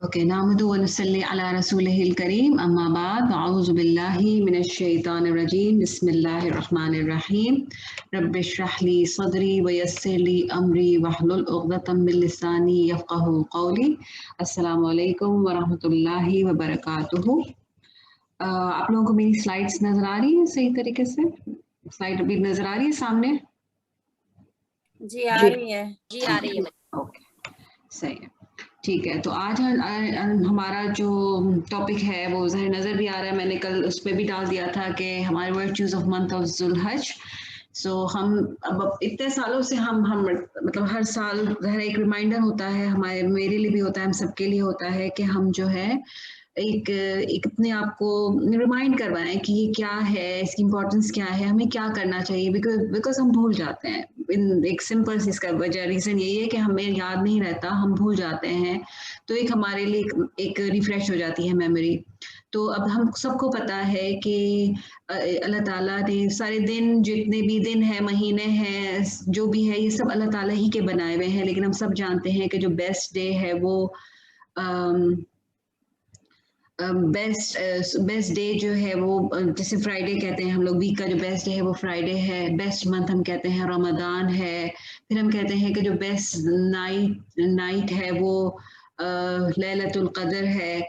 Okay نحمدہ ونصلی علی رسولہ الکریم اما بعد اعوذ باللہ من الشیطان الرجیم بسم اللہ الرحمن الرحیم رب اشرح لی صدری ویسر لی امری واحلل عقدۃ من لسانی یفقہوا قولی. السلام علیکم ورحمۃ اللہ وبرکاتہ. آپ لوگوں کو میری سلائڈس نظر آ رہی ہیں صحیح طریقے سے؟ سلائڈ ابھی نظر آ رہی ہے سامنے؟ جی آ رہی ہے. اوکے صحیح ہے ٹھیک ہے. تو آج ہمارا جو ٹاپک ہے وہ ظاہر نظر بھی آ رہا ہے، میں نے کل اس پہ بھی ڈال دیا تھا کہ ہمارے ورچوز آف منتھ آف ذوالحج. سو ہم اب اتنے سالوں سے ہم مطلب ہر سال ظاہر ایک ریمائنڈر ہوتا ہے میرے لیے بھی ہوتا ہے، ہم سب کے لیے ہوتا ہے کہ ہم جو ہے ایک اپنے آپ کو ریمائنڈ کروائیں کہ یہ کیا ہے، اس کی امپورٹنس کیا ہے، ہمیں کیا کرنا چاہیے، بیکاز ہم بھول جاتے ہیں. ایک سمپل سی اس کا ریزن یہی ہے کہ ہمیں یاد نہیں رہتا، ہم بھول جاتے ہیں، تو ایک ہمارے لیے ایک ریفریش ہو جاتی ہے میموری. تو اب ہم سب کو پتا ہے کہ اللہ تعالیٰ نے سارے دن، جتنے بھی دن ہیں، مہینے ہیں، جو بھی ہے، یہ سب اللہ تعالیٰ ہی کے بنائے ہوئے ہیں. لیکن ہم سب جانتے ہیں کہ جو بیسٹ ڈے ہے وہ بیسٹ ڈے جو ہے وہ جیسے فرائیڈے کہتے ہیں ہم لوگ، ویک کا جو بیسٹ ڈے ہے وہ فرائیڈے ہے. بیسٹ منتھ ہم کہتے ہیں رمضان ہے. پھر ہم کہتے ہیں کہ جو بیسٹ نائٹ ہے وہ لیلۃ القدر ہے.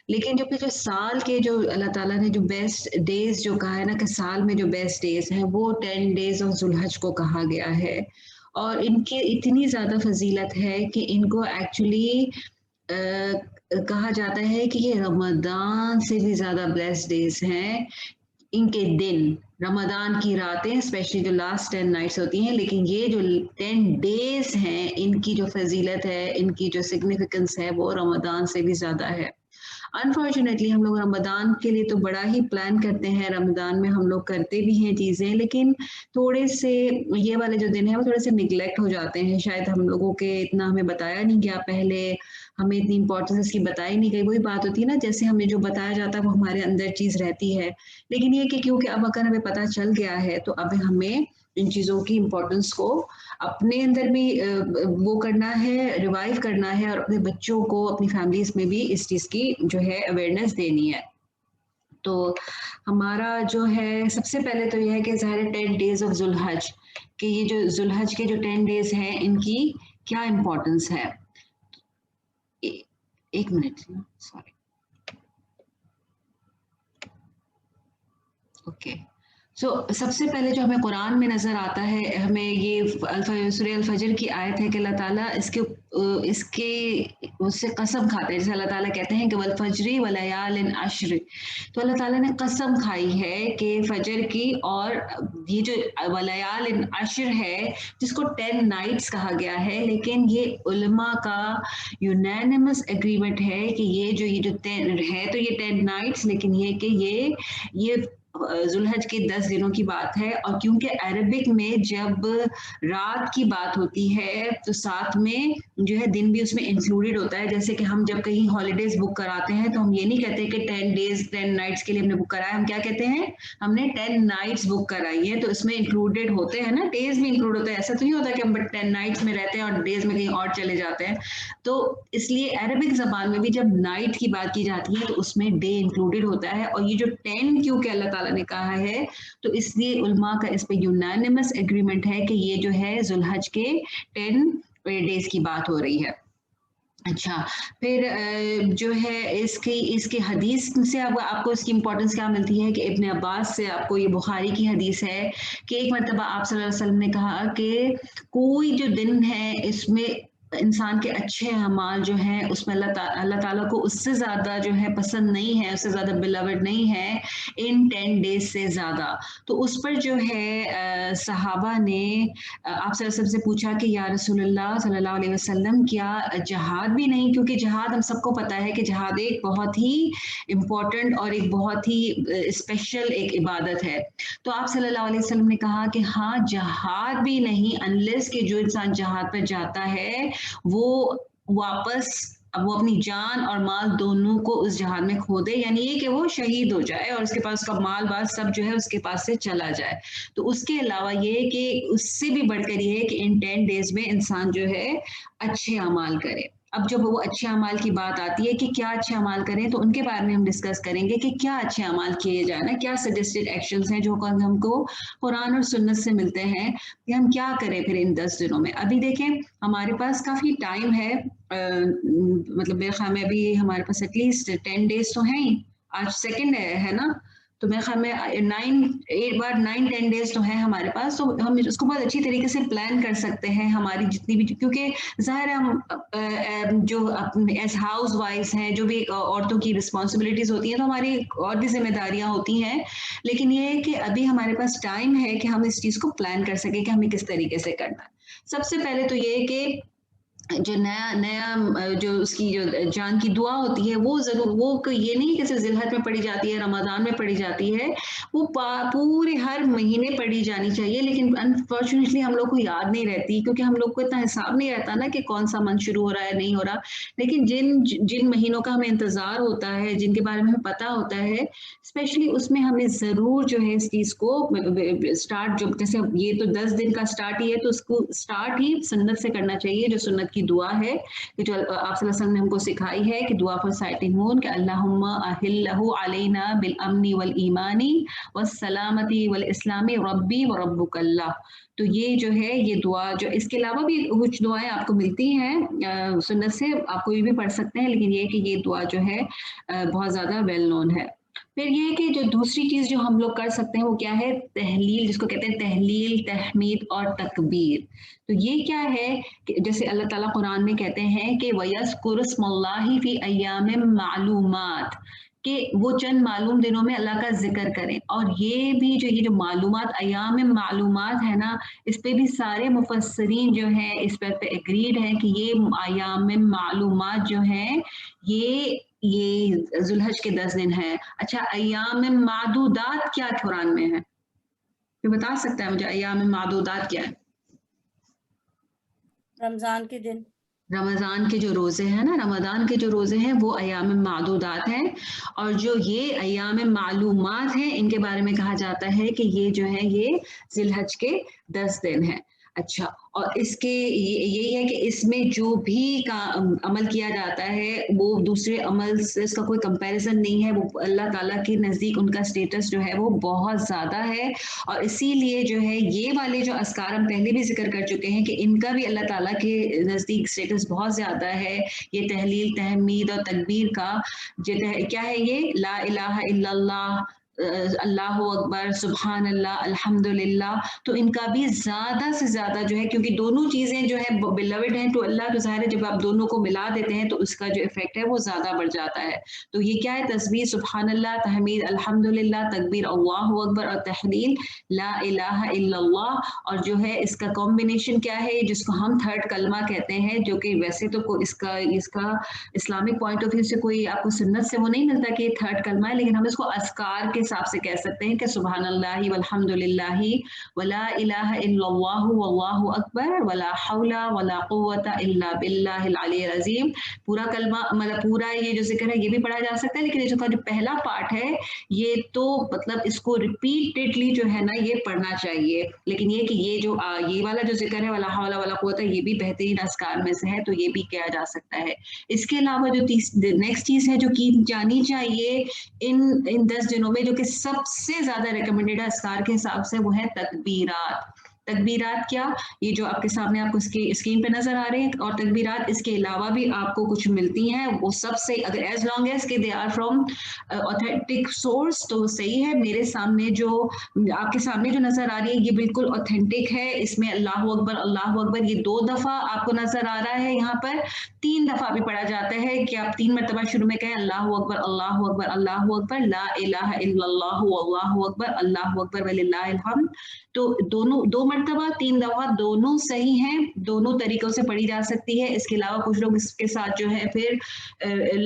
لیکن جو سال کے جو اللہ تعالیٰ نے جو بیسٹ ڈیز جو کہا ہے نا کہ سال میں جو بیسٹ ڈیز ہیں وہ 10 days آف ذوالحج کو کہا گیا ہے. اور ان کی اتنی زیادہ فضیلت ہے کہ ان کو ایکچولی کہا جاتا ہے کہ یہ رمضان سے بھی زیادہ بلیسڈ ڈیز ہیں. ان کے دن، رمضان کی راتیں اسپیشلی جو لاسٹ 10 نائٹس ہوتی ہیں، لیکن یہ جو 10 days ہیں ان کی جو فضیلت ہے، ان کی جو سگنیفیکنس ہے وہ رمضان سے بھی زیادہ ہے. انفارچونیٹلی ہم لوگ رمضان کے لیے تو بڑا ہی پلان کرتے ہیں، رمضان میں ہم لوگ کرتے بھی ہیں چیزیں، لیکن تھوڑے سے یہ والے جو دن ہیں وہ تھوڑے سے نگلیکٹ ہو جاتے ہیں. شاید ہم لوگوں کے اتنا ہمیں بتایا نہیں گیا، پہلے ہمیں اتنی امپورٹنس اس کی بتائی نہیں گئی. وہی بات ہوتی ہے نا، جیسے ہمیں جو بتایا جاتا ہے وہ ہمارے اندر چیز رہتی ہے. لیکن یہ کہ کیونکہ اب اگر ہمیں پتہ چل گیا ہے تو اب ہمیں ان چیزوں کی امپورٹنس کو اپنے اندر بھی وہ کرنا ہے، ریوائیو کرنا ہے، اور اپنے بچوں کو، اپنی فیملیز میں بھی اس چیز کی جو ہے اویئرنیس دینی ہے. تو ہمارا جو ہے سب سے پہلے تو یہ ہے کہ ظاہر 10 days آف ذوالحج، کہ یہ جو ذوالحج کے جو 10 days ہیں ان کی کیا امپورٹنس ہے. ایک منٹ سوری. اوکے سو سب سے پہلے جو ہمیں قرآن میں نظر آتا ہے، ہمیں یہ سورہ الفجر کی آیت ہے کہ اللہ تعالیٰ اس سے قسم کھاتے ہیں، جیسے اللہ تعالیٰ کہتے ہیں کہ والفجر ولیال عشر. تو اللہ تعالیٰ نے قسم کھائی ہے کہ فجر کی، اور یہ جو ولیال عشر ہے جس کو 10 nights کہا گیا ہے، لیکن یہ علماء کا یونینیمس ایگریمنٹ ہے کہ یہ جو 10 ہے تو یہ 10 nights، لیکن یہ کہ یہ ذوالحج کے 10 دنوں کی بات ہے. اور کیونکہ عربک میں جب رات کی بات ہوتی ہے تو ساتھ میں جو ہے دن بھی اس میں انکلوڈیڈ ہوتا ہے. جیسے کہ ہم جب کہیں ہالیڈیز بک کراتے ہیں تو ہم یہ نہیں کہتے کہ 10 days 10 nights کے لیے ہم نے بک کرایا، ہم کیا کہتے ہیں، ہم نے 10 nights بک کرائی ہے. تو اس میں انکلوڈیڈ ہوتے ہیں نا، ڈیز بھی انکلوڈ ہوتا ہے. ایسا تو نہیں ہوتا کہ ہم 10 nights میں رہتے ہیں اور ڈیز میں کہیں اور چلے جاتے ہیں. تو اس لیے عربک زبان میں بھی جب نائٹ کی بات کی جاتی ہے تو اس میں ڈے انکلوڈیڈ ہوتا ہے. اور یہ جو 10 کیونکہ اللہ تعالیٰ نے کہا ہے تو اس لیے علماء کا اس پہ یونینیمس ایگریمنٹ ہے کہ یہ جو ہے ذوالحج کے 10 days کی بات ہو رہی ہے. اچھا پھر جو ہے اس کی حدیث سے آپ کو اس کی امپورٹنس کیا ملتی ہے کہ ابن عباس سے آپ کو یہ بخاری کی حدیث ہے کہ ایک مرتبہ آپ صلی اللہ علیہ وسلم نے کہا کہ کوئی جو دن ہے اس میں انسان کے اچھے اعمال جو ہیں اس میں اللہ تعالیٰ کو اس سے زیادہ جو ہے پسند نہیں ہے، اس سے زیادہ بیلوڈ نہیں ہے ان 10 days سے زیادہ. تو اس پر جو ہے صحابہ نے آپ صلی اللہ علیہ وسلم سے پوچھا کہ یا رسول اللہ صلی اللہ علیہ وسلم کیا جہاد بھی نہیں؟ کیونکہ جہاد ہم سب کو پتہ ہے کہ جہاد ایک بہت ہی امپورٹنٹ اور ایک بہت ہی اسپیشل ایک عبادت ہے. تو آپ صلی اللہ علیہ وسلم نے کہا کہ ہاں جہاد بھی نہیں، انلیس کہ جو انسان جہاد پر جاتا ہے وہ واپس اب وہ اپنی جان اور مال دونوں کو اس جہاد میں کھو دے، یعنی یہ کہ وہ شہید ہو جائے اور اس کے پاس کا مال بال سب جو ہے اس کے پاس سے چلا جائے۔ تو اس کے علاوہ یہ کہ اس سے بھی بڑھ کر یہ ہے کہ ان 10 ڈیز میں انسان جو ہے اچھے اعمال کرے۔ اب جب وہ اچھے اعمال کی بات آتی ہے کہ کیا اچھے اعمال کریں، تو ان کے بارے میں ہم ڈسکس کریں گے کہ کیا اچھے اعمال کیے جانا، کیا سجیسٹڈ ایکشنز ہیں جو ہم کو قرآن اور سنت سے ملتے ہیں کہ ہم کیا کریں پھر ان 10 دنوں میں۔ ابھی دیکھیں ہمارے پاس کافی ٹائم ہے، مطلب میرے خیال میں ابھی ہمارے پاس ایٹ لیسٹ 10 ڈیز تو ہیں ہی، آج سیکنڈ ہے نا، تو میرے خیال میں 9-10 ڈیز تو ہیں ہمارے پاس، تو ہم اس کو بہت اچھی طریقے سے پلان کر سکتے ہیں ہماری جتنی بھی، کیونکہ ظاہر ہے ہم جو ایز ہاؤس وائفز ہیں، جو بھی عورتوں کی رسپانسبلٹیز ہوتی ہیں تو ہماری اور بھی ذمہ داریاں ہوتی ہیں، لیکن یہ ہے کہ ابھی ہمارے پاس ٹائم ہے کہ ہم اس چیز کو پلان کر سکیں کہ ہمیں کس طریقے سے کرنا ہے۔ سب سے پہلے تو یہ کہ جو نیا جو اس کی جو جان کی دعا ہوتی ہے وہ ضرور، وہ یہ نہیں کہ صرف ذی الحج میں پڑھی جاتی ہے، رمضان میں پڑھی جاتی ہے، وہ پورے ہر مہینے پڑھی جانی چاہیے، لیکن انفارچونیٹلی ہم لوگ کو یاد نہیں رہتی، کیونکہ ہم لوگ کو اتنا حساب نہیں رہتا نا کہ کون سا منتھ شروع ہو رہا ہے نہیں ہو رہا، لیکن جن مہینوں کا ہمیں انتظار ہوتا ہے، جن کے بارے میں ہمیں پتا ہوتا ہے، اسپیشلی اس میں ہمیں ضرور جو ہے اس چیز کو اسٹارٹ، جو جیسے یہ تو 10 دن کا اسٹارٹ ہی ہے، تو اس کو اسٹارٹ ہی سنت سے کرنا چاہیے، جو سنت کی دعا ہے کہ جو آپ صلی اللہ علیہ وسلم نے ہم کو سکھائی ہے کہ دعا فار سائٹنگ ہون کہ اللہم احلہ علینا بالامن والایمان والسلامتی والاسلام ربی وربک اللہ۔ تو یہ جو ہے یہ دعا، جو اس کے علاوہ بھی کچھ دعائیں آپ کو ملتی ہیں سنت سے، آپ کوئی بھی پڑھ سکتے ہیں، لیکن یہ کہ یہ دعا جو ہے بہت زیادہ ویل نون ہے۔ پھر یہ کہ جو دوسری چیز جو ہم لوگ کر سکتے ہیں وہ کیا ہے، تحلیل، جس کو کہتے ہیں تحلیل، تحمید اور تکبیر۔ تو یہ کیا ہے کہ جیسے اللہ تعالیٰ قرآن میں کہتے ہیں کہ وَيَذْكُرُ اسْمَ اللَّهِ فِي أَيَّامٍ مَّعْلُومَاتٍ، کہ وہ چند معلوم دنوں میں اللہ کا ذکر کریں، اور یہ بھی جو یہ جو معلومات، ایام معلومات ہے نا، اس پہ بھی سارے مفسرین جو ہیں اس پہ اگریڈ ہیں کہ یہ ایام معلومات جو ہیں یہ ذی الحج کے 10 دن ہیں۔ اچھا، ایام معدودات کیا قرآن میں ہے؟ یہ بتا سکتا ہے مجھے ایام معدودات کیا ہے؟ رمضان کے دن، رمضان کے جو روزے ہیں نا، رمضان کے جو روزے ہیں وہ ایام معدودات ہیں، اور جو یہ ایام معلومات ہیں ان کے بارے میں کہا جاتا ہے کہ یہ جو ہے یہ ذی الحج کے 10 دن ہیں۔ اچھا، اور اس کے یہی ہے کہ اس میں جو بھی عمل کیا جاتا ہے وہ دوسرے عمل سے اس کا کوئی کمپیریزن نہیں ہے، وہ اللہ تعالیٰ کے نزدیک ان کا سٹیٹس جو ہے وہ بہت زیادہ ہے، اور اسی لیے جو ہے یہ والے جو اذکار ہم پہلے بھی ذکر کر چکے ہیں کہ ان کا بھی اللہ تعالیٰ کے نزدیک سٹیٹس بہت زیادہ ہے۔ یہ تحلیل، تحمید اور تکبیر کا کیا ہے، یہ لا الہ الا اللہ، اللہ اکبر، سبحان اللہ، الحمدللہ، تو ان کا بھی زیادہ سے زیادہ جو ہے، کیونکہ دونوں چیزیں جو ہے بیلوڈ ہیں تو اللہ، تو ظاہر ہے جب آپ دونوں کو ملا دیتے ہیں تو اس کا جو افیکٹ ہے وہ زیادہ بڑھ جاتا ہے۔ تو یہ کیا ہے، تسبیح سبحان اللہ، تحمید الحمدللہ، تکبیر اللہ اکبر، اور تحلیل لا الہ الا اللہ، اور جو ہے اس کا کمبینیشن کیا ہے، جس کو ہم تھرڈ کلمہ کہتے ہیں، جو کہ ویسے تو اس کا اسلامک پوائنٹ آف ویو سے کوئی آپ کو سنت سے وہ نہیں ملتا کہ یہ تھرڈ کلمہ ہے، لیکن ہم اس کو اذکار کے حساب سے کہہ سکتے ہیں کہ سبحان اللہ والحمد للہ ولا الہ الا اللہ واللہ اکبر ولا حول ولا قوت الا باللہ العلی العظیم۔ پورا کلمہ مطلب پورا یہ جو ذکر ہے یہ بھی پڑھا جا سکتا ہے، لیکن اس کا جو پہلا پارٹ ہے یہ تو مطلب اس کو ریپیٹڈلی جو ہے نا یہ پڑھنا چاہیے، لیکن یہ کہ یہ والا جو ذکر ہے ولا حول ولا قوت، یہ بھی بہترین اذکار میں سے ہے، تو یہ بھی کیا جا سکتا ہے۔ اس کے علاوہ جو نیکسٹ چیز ہے جو کی جانی چاہیے ان 10 دنوں میں، جو کہ سب سے زیادہ ریکمنڈیڈ ہے اذکار کے حساب سے، وہ ہے تکبیرات۔ تکبیرات کیا، یہ جو آپ کے سامنے آپ کو اسکرین پہ نظر آ رہے ہیں، اور تکبیرات اس کے علاوہ بھی آپ کو کچھ ملتی ہیں، وہ سب سے اگر ایز لانگ ایز کہ they are from authentic source تو صحیح ہے۔ میرے سامنے جو آپ کے سامنے جو نظر آ رہی ہے یہ بالکل اوتھینٹک ہے، اس میں اللہ اکبر یہ 2 دفعہ آپ کو نظر آ رہا ہے، یہاں پر 3 دفعہ بھی پڑھا جاتا ہے کہ آپ 3 مرتبہ شروع میں کہیں اللہ اکبر اللہ اکبر اللہ اکبر، لا الہ الا اللہ واللہ اکبر اللہ اکبر وللہ الحمد، تو دو मरतबा 3 दफा, दोनों सही हैं, दोनों तरीकों से पढ़ी जा सकती है। इसके अलावा कुछ लोग इसके साथ जो है फिर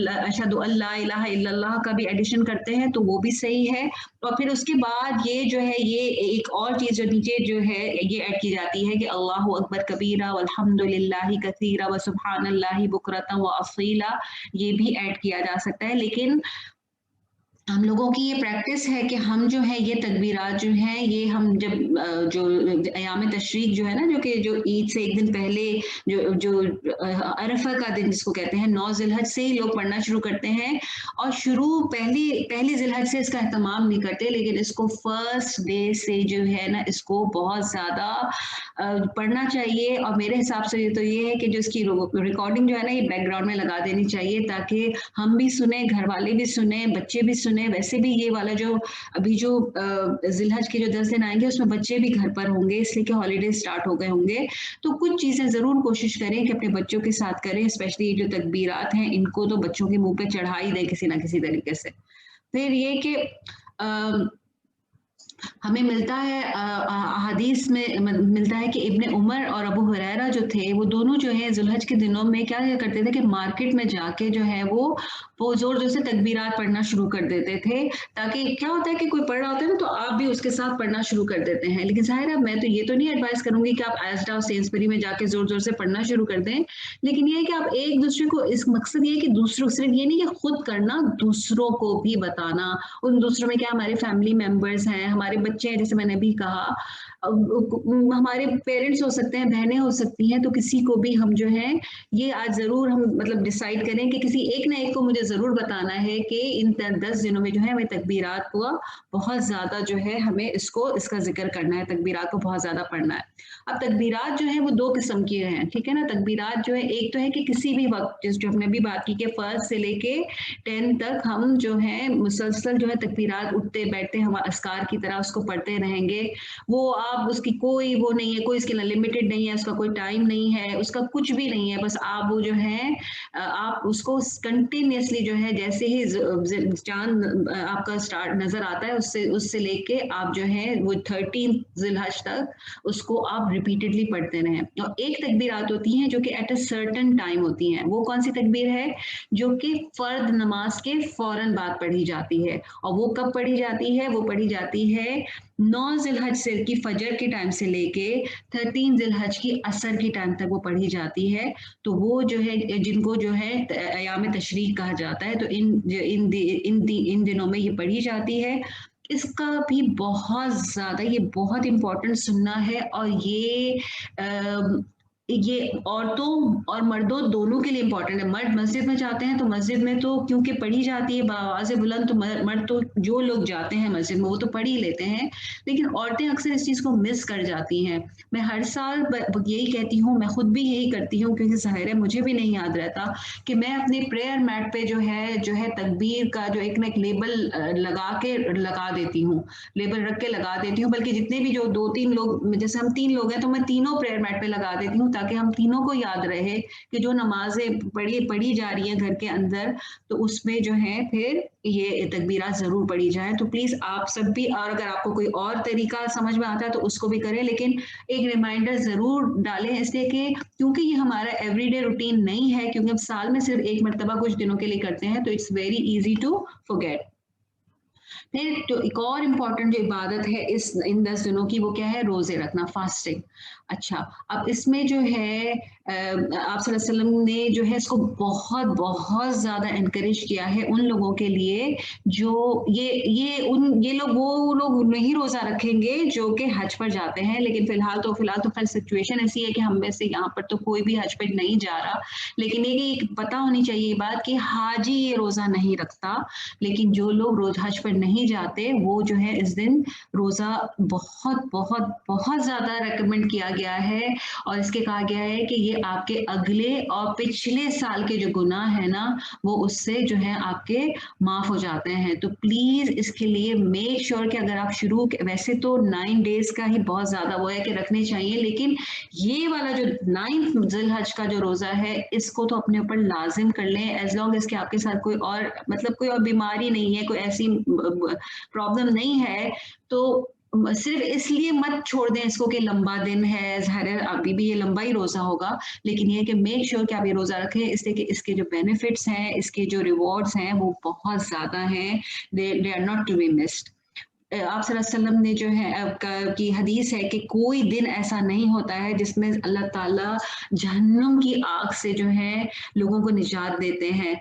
अशहदु अल्ला इलाहा इल्लल्लाह का भी एडिशन करते हैं, तो वो भी सही है। और फिर उसके बाद ये जो है, ये एक और चीज जो नीचे जो है ये ऐड की जाती है कि अल्लाहु अकबर कबीरा वल्हम्दुलिल्लाहि कसीरा व सुब्हानल्लाहि बुकरतन व असीला, ये भी ऐड किया जा सकता है। लेकिन हम लोगों की ये प्रैक्टिस है कि हम जो है ये तकबीरात जो हैं ये हम जब जो अयाम तशरीक जो है ना, जो कि जो ईद से एक दिन पहले जो जो अरफा का दिन जिसको कहते हैं 9 जिलहज से ही लोग पढ़ना शुरू करते हैं। और शुरू पहली जिलहज से इसका एहतमाम नहीं करते, लेकिन इसको फर्स्ट डे से जो है ना इसको बहुत ज़्यादा पढ़ना चाहिए। और मेरे हिसाब से तो ये है कि जो इसकी रिकॉर्डिंग जो है ना ये बैकग्राउंड में लगा देनी चाहिए, ताकि हम भी सुने, घर वाले भी सुने, बच्चे भी सुने। वैसे भी ये वाला जो अभी जो जिलहज के जो 10 दिन आएंगे उसमें बच्चे भी घर पर होंगे, इसलिए कि हॉलीडे स्टार्ट हो गए होंगे। तो कुछ चीज़ें ज़रूर कोशिश करें कि अपने बच्चों के साथ करें, स्पेशली ये जो तकबीरात हैं इनको तो बच्चों के मुंह पे चढ़ा ही दें किसी ना किसी तरीके से। फिर ये कि हमें मिलता है अहादीस में मिलता है कि इब्ने उमर और अबू हुरैरा जो थे वो दोनों जो है जुलहज के दिनों में क्या करते थे कि मार्केट में जाके जो है वो जोर जोर से तकबीरात पढ़ना शुरू कर देते थे, ताकि क्या होता है कि कोई पढ़ रहा होता है ना तो आप भी उसके साथ पढ़ना शुरू कर देते हैं। लेकिन जाहिर है मैं तो ये तो नहीं एडवाइस करूंगी कि आप आयस्टा और सेंसबरी में जाके जोर जोर से पढ़ना शुरू कर दें, लेकिन ये है कि आप एक दूसरे को, इस मकसद ये है कि दूसरों, सिर्फ ये नहीं कि खुद करना, दूसरों को भी बताना। उन दूसरों में क्या हमारे फैमिली मेंबर्स हैं, हमारे बच्चे हैं, जैसे मैंने भी कहा, हमारे पेरेंट्स हो सकते हैं, बहनें हो सकती हैं, तो किसी को भी हम जो है ये आज जरूर हम मतलब डिसाइड करें कि किसी एक ना एक को मुझे जरूर बताना है कि इन 10 दिनों में जो है हमें तकबीरात को बहुत ज्यादा जो है हमें इसका जिक्र करना है, तकबीरात को बहुत ज्यादा पढ़ना है। अब तकबीरात जो है वो 2 किस्म की हैं, ठीक है ना। तकबीरात जो है एक तो है कि किसी भी वक्त, जो हमने भी बात की कि फर्स्ट से लेके 10 तक हम जो है मुसलसल जो है तकबीरात उठते बैठते हम अस्कार की तरह उसको पढ़ते रहेंगे। वो आप उसकी कोई वो नहीं है, कोई इसके लिमिटेड नहीं है, उसका कोई टाइम नहीं है, उसका कुछ भी नहीं है, बस आप वो जो है आप उसको कंटिन्यूसली जो है जैसे ही चांद आपका स्टार्ट नजर आता है उससे लेके आप जो है वो 13 जिलहज तक उसको आप रिपीटेडली पढ़ते रहें। और एक तकबीरात होती हैं जो कि एट अ सर्टेन टाइम होती हैं। वो कौन सी तकबीर है? जो कि फर्द नमाज के फौरन बाद पढ़ी जाती है। और वो कब पढ़ी जाती है? वो पढ़ी जाती है 9 जिलहज से की फजर के टाइम से लेके 13 जिलहज की असर के टाइम तक वो पढ़ी जाती है। तो वो जो है जिनको जो है अयाम तशरीक कहा जाता है, तो इन दिनों में ये पढ़ी जाती है। इसका भी बहुत ज्यादा ये बहुत इम्पोर्टेंट सुनना है। और ये औरतों और मर्दों दोनों के लिए इम्पोर्टेंट है। मर्द मस्जिद में जाते हैं तो मस्जिद में तो क्योंकि पढ़ी जाती है बावाज़ बुलंद, तो मर्द तो जो लोग जाते हैं मस्जिद में वो तो पढ़ ही लेते हैं, लेकिन औरतें अक्सर इस चीज़ को मिस कर जाती हैं। मैं हर साल यही कहती हूँ, मैं खुद भी यही करती हूँ, क्योंकि ज़ाहिर है मुझे भी नहीं याद रहता कि मैं अपने प्रेयर मैट पे जो है तकबीर का जो एक ना एक लेबल लगा देती हूँ, लेबल रख के लगा देती हूँ। बल्कि जितने भी जो 2-3 लोग, जैसे हम 3 लोग हैं तो मैं तीनों प्रेयर मैट पे लगा देती हूँ, ताकि हम तीनों को याद रहे कि जो नमाजें पढ़ी जा रही हैं घर के अंदर, तो उसमें जो है फिर ये तकबीरात जरूर पढ़ी जाए। तो प्लीज आप सब भी, और अगर आपको कोई और तरीका समझ में आता है तो उसको भी करें, लेकिन एक रिमाइंडर जरूर डालें, इसलिए कि क्योंकि ये हमारा एवरीडे रूटीन नहीं है, क्योंकि हम साल में सिर्फ एक मरतबा कुछ दिनों के लिए करते हैं, तो it's very easy to forget. फिर तो एक और इम्पॉर्टेंट जो इबादत है इन 10 दिनों की, वो क्या है? रोजे रखना, फास्टिंग। अच्छा, अब इसमें जो है आप सल्लल्लाहु अलैहि वसल्लम ने जो है इसको बहुत बहुत ज्यादा एनकरेज किया है उन लोगों के लिए जो ये लोग वो लोग नहीं रोजा रखेंगे जो कि हज पर जाते हैं। लेकिन फिलहाल तो खैर सिचुएशन ऐसी है कि हम में से यहाँ पर तो कोई भी हज पर नहीं जा रहा, लेकिन ये पता होनी चाहिए बात कि हाजी ये रोजा नहीं रखता, लेकिन जो लोग रोज हज पर नहीं जाते वो जो है इस दिन रोजा बहुत बहुत बहुत ज्यादा रेकमेंड किया गया है। और इसके कहा गया है कि ये आपके अगले और पिछले साल के जो गुनाह है ना वो उससे जो है आपके माफ हो जाते हैं। तो प्लीज इसके लिए मेक श्योर कि अगर आप वैसे तो 9 डेज का ही बहुत ज्यादा वो है कि रखने चाहिए, लेकिन ये वाला जो 9 जिलहज का जो रोजा है इसको तो अपने ऊपर लाजिम कर लें, एज लॉन्ग एज के आपके साथ कोई और मतलब कोई और बीमारी नहीं है, कोई ऐसी प्रॉब्लम नहीं है, तो सिर्फ इसलिए मत छोड़ दें इसको कि लंबा दिन है, ज़ाहिर है अभी भी ये लंबा ही रोज़ा होगा, लेकिन ये है कि मेक श्योर कि आप ये रोज़ा रखें, इसलिए कि इसके जो बेनिफिट्स हैं, इसके जो रिवॉर्ड्स हैं वो बहुत ज़्यादा हैं, they are not to be missed. आप सल्लल्लाहु अलैहि वसल्लम ने जो है की हदीस है कि कोई दिन ऐसा नहीं होता है जिसमें अल्लाह ताला जहन्नुम की आग से जो है लोगों को निजात देते हैं।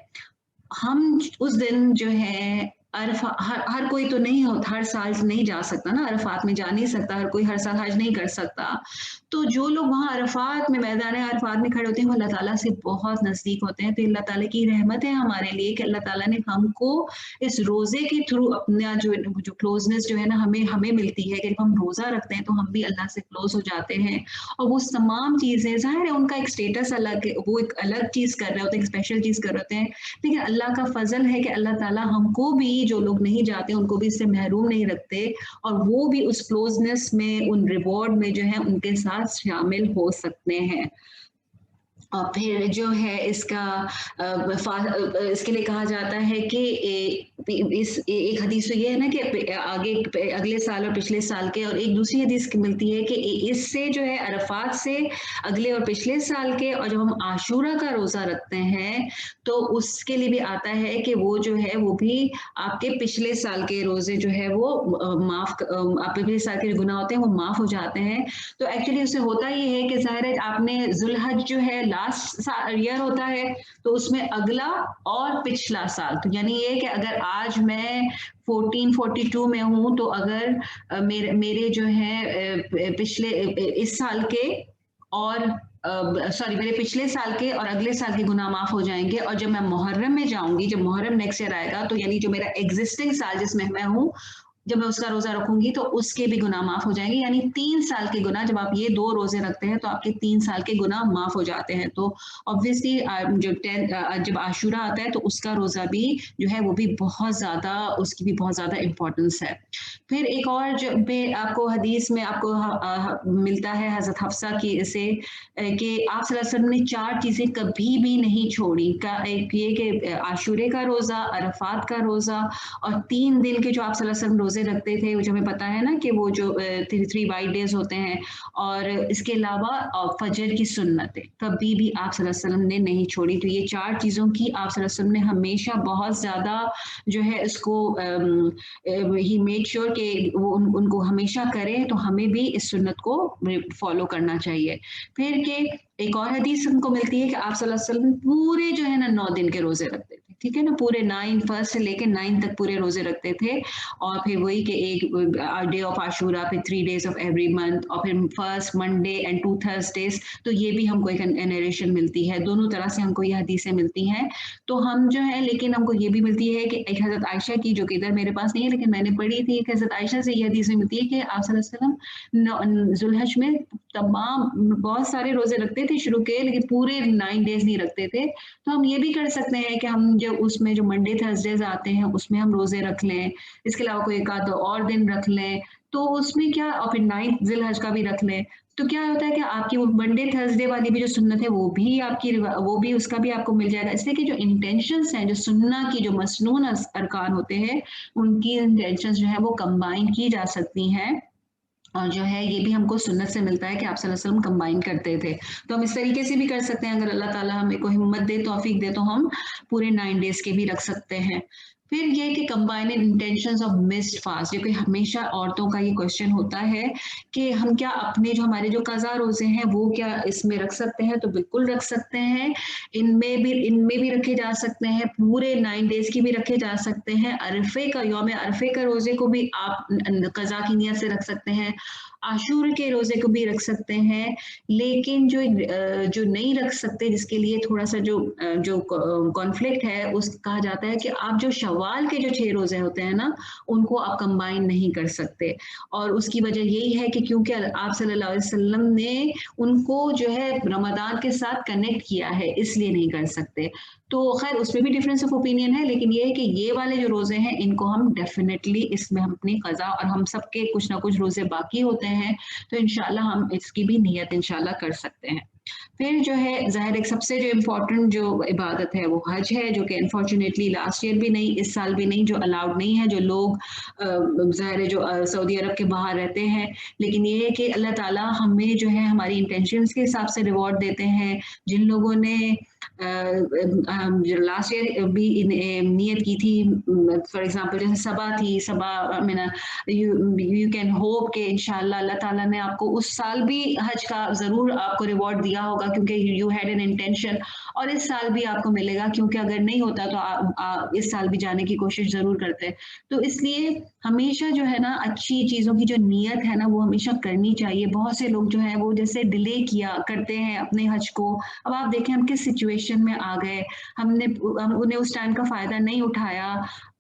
हम उस दिन जो है अरफा हर कोई तो नहीं होता, हर साल नहीं जा सकता ना, अरफात में जा नहीं सकता, हर कोई हर साल हज नहीं कर सकता। तो जो लोग वहाँ अरफात में मैदान अरफात में खड़े होते हैं वो अल्लाह ताला से बहुत नज़दीक होते हैं। तो अल्लाह ताला की रहमत है हमारे लिए कि अल्लाह ताला ने हमको इस रोज़े के थ्रू अपना जो क्लोजनेस जो है ना हमें मिलती है कि जब हम रोज़ा रखते हैं तो हम भी अल्लाह से क्लोज हो जाते हैं। और वो तमाम चीज़ें ज़ाहिर है उनका एक स्टेटस अलग है, वो एक अलग चीज़ कर रहे होते हैं, एक स्पेशल चीज़ कर रहे होते हैं, लेकिन अल्लाह का फजल है कि अल्लाह ताला हमको भी, जो लोग नहीं जाते उनको भी इससे महरूम नहीं रखते, और वो भी उस क्लोजनेस में, उन रिवॉर्ड में जो है उनके साथ शामिल हो सकते हैं। और फिर जो है इसके लिए कहा जाता है कि एक हदीस तो ये है ना कि अगले साल और पिछले साल के, और एक दूसरी हदीस मिलती है कि इससे जो है अरफात से अगले और पिछले साल के, और जब हम आशूरा का रोज़ा रखते हैं तो उसके लिए भी आता है कि वो जो है वो भी आपके पिछले साल के रोज़े जो है वो आपके पिछले साल के जो गुनाह होते हैं वो माफ़ हो जाते हैं। तो एक्चुअली उससे होता ये है कि ज़ाहिर है आपने ज़ुल्हज जो है लास्ट ईयर होता है, तो उसमें अगला और पिछला साल, तो यानी ये कि अगर आज मैं 1442 में हूँ तो अगर मेरे जो है पिछले इस साल के और मेरे पिछले साल के और अगले साल के गुनाह माफ हो जाएंगे, और जब मैं मुहर्रम में जाऊंगी, जब मुहर्रम नेक्स्ट ईयर आएगा, तो यानी जो मेरा एग्जिस्टिंग साल जिसमें मैं हूँ, जब मैं उसका रोजा रखूंगी तो उसके भी गुनाह माफ हो जाएंगे। यानी 3 साल के गुनाह, जब आप ये 2 रोजे रखते हैं तो आपके 3 साल के गुनाह माफ हो जाते हैं। तो ऑब्वियसली जब आशूरा आता है तो उसका रोजा भी जो है वो भी बहुत ज्यादा, उसकी भी बहुत ज्यादा इंपॉर्टेंस है। फिर एक और जो आपको हदीस में आपको मिलता है हजरत हफ्सा की से कि आप सल्लल्लाहु अलैहि वसल्लम ने 4 चीजें कभी भी नहीं छोड़ी। एक ये कि आशूरे का रोजा, अरफात का रोजा, और 3 दिन के जो आप सल्लल्लाहु अलैहि वसल्लम रोजे रखते थे, जो हमें पता है ना कि वो जो 3 वाइट डेज होते हैं, और इसके अलावा फजर की सुन्नतें कभी भी आप सल्लल्लाहु अलैहि वसल्लम ने नहीं छोड़ी। तो ये 4 चीज़ों की आप सल्लल्लाहु अलैहि वसल्लम ने हमेशा बहुत ज़्यादा जो है इसको ही मेड श्योर कि वो उनको हमेशा करें, तो हमें भी इस सुन्नत को फॉलो करना चाहिए। फिर के एक और हदीस हमको मिलती है कि आप सल्लल्लाहु अलैहि वसल्लम पूरे जो है ना 9 दिन के रोजे रखते थे, ठीक है ना, पूरे 9 फर्स्ट से लेके 9 तक पूरे रोजे रखते थे। और फिर वही कि एक डे ऑफ आशूरा, फिर 3 डेज ऑफ एवरी मंथ, और फिर फर्स्ट मंडे एंड 2 थर्सडेज। तो ये भी हमको एक नरेशन मिलती है, दोनों तरह से हमको ये हदीसें मिलती हैं। तो हम जो है, लेकिन हमको ये भी मिलती है कि एक हजरत आयशा की, जो कि इधर मेरे पास नहीं है लेकिन मैंने पढ़ी थी, एक हजरत आयशा से ये हदीसें मिलती है कि आप सल्लल्लाहु अलैहि वसल्लम जुल्हज में तमाम बहुत सारे रोजे रखते थे शुरू के, लेकिन पूरे 9 डेज नहीं रखते थे। तो हम ये भी कर सकते हैं कि हम जो उसमें जो मंडे थर्सडेज आते हैं उसमें हम रोजे रख लें, इसके अलावा कोई एक आध और दिन रख लें, तो उसमें क्या, और फिर 9 जिलहज का भी रख लें। तो क्या होता है कि आपकी वो मंडे थर्सडे वाली भी जो सुन्नत है वो भी आपकी, वो भी उसका भी आपको मिल जाएगा। इसलिए कि जो इंटेंशंस हैं, जो सुन्ना की जो मसनून अरकान होते हैं, उनकी इंटेंशंस जो है वो कंबाइन की जा सकती हैं। और जो है ये भी हमको सुन्नत से मिलता है कि आप सल्लल्लाहु अलैहि वसल्लम कंबाइन करते थे। तो हम इस तरीके से भी कर सकते हैं, अगर अल्लाह ताला हमें को हिम्मत दे, तौफीक दे, तो हम पूरे 9 डेज के भी रख सकते हैं। फिर ये कि कंबाइनेड इंटेंशंस ऑफ मिस्ड फास्ट, जो कि हमेशा औरतों का ये क्वेश्चन होता है कि हम क्या अपने जो हमारे जो कज़ा रोजे हैं वो क्या इसमें रख सकते हैं? तो बिल्कुल रख सकते हैं। इनमें भी रखे जा सकते हैं, पूरे 9 डेज की भी रखे जा सकते हैं। अरफे का, यौम अरफे का रोजे को भी आप कज़ा की नियत से रख सकते हैं, आशूर के रोजे को भी रख सकते हैं। लेकिन जो नहीं रख सकते, जिसके लिए थोड़ा सा जो कॉन्फ्लिक्ट है, उस कहा जाता है कि आप जो शवाल के जो 6 रोजे होते हैं ना, उनको आप कंबाइन नहीं कर सकते। और उसकी वजह यही है कि क्योंकि आप सल्लल्लाहु अलैहि वसल्लम ने उनको जो है रमदान के साथ कनेक्ट किया है, इसलिए नहीं कर सकते। तो खैर उसमें भी डिफरेंस ऑफ ओपिनियन है, लेकिन ये है कि ये वाले जो रोजे हैं इनको हम डेफिनेटली, इसमें हम अपनी कज़ा, और हम सबके कुछ ना कुछ रोजे बाकी होते हैं, तो इंशाल्लाह हम इसकी भी नियत इंशाल्लाह कर सकते हैं। फिर जो है ज़ाहिर एक सबसे जो इम्पोर्टेंट जो इबादत है वो हज है, जो कि अनफॉर्चुनेटली लास्ट ईयर भी नहीं, इस साल भी नहीं, जो अलाउड नहीं है, जो लोग ज़ाहिर है जो सऊदी अरब के बाहर रहते हैं। लेकिन ये है कि अल्लाह ताला हमें जो है हमारी इंटेंशंस के हिसाब से रिवॉर्ड देते हैं। जिन लोगों ने जो लास्ट ईयर भी नियत की थी, फॉर एग्जांपल जैसे सबा थी, Saba I mean you can hope कि इंशाल्लाह अल्लाह ताला ने आपको उस साल भी हज का ज़रूर आपको रिवॉर्ड दिया होगा, क्योंकि यू हैड एन इंटेंशन, और इस साल भी आपको मिलेगा, क्योंकि अगर नहीं होता तो आप इस साल भी जाने की कोशिश ज़रूर करते। तो इसलिए हमेशा जो है ना अच्छी चीज़ों की जो नीयत है ना वो हमेशा करनी चाहिए। बहुत से लोग जो हैं वो जैसे डिले किया करते हैं अपने हज को। अब आप देखें हम किस सिचुएशन में आ गए, हम उन्हें उस टाइम का फ़ायदा नहीं उठाया।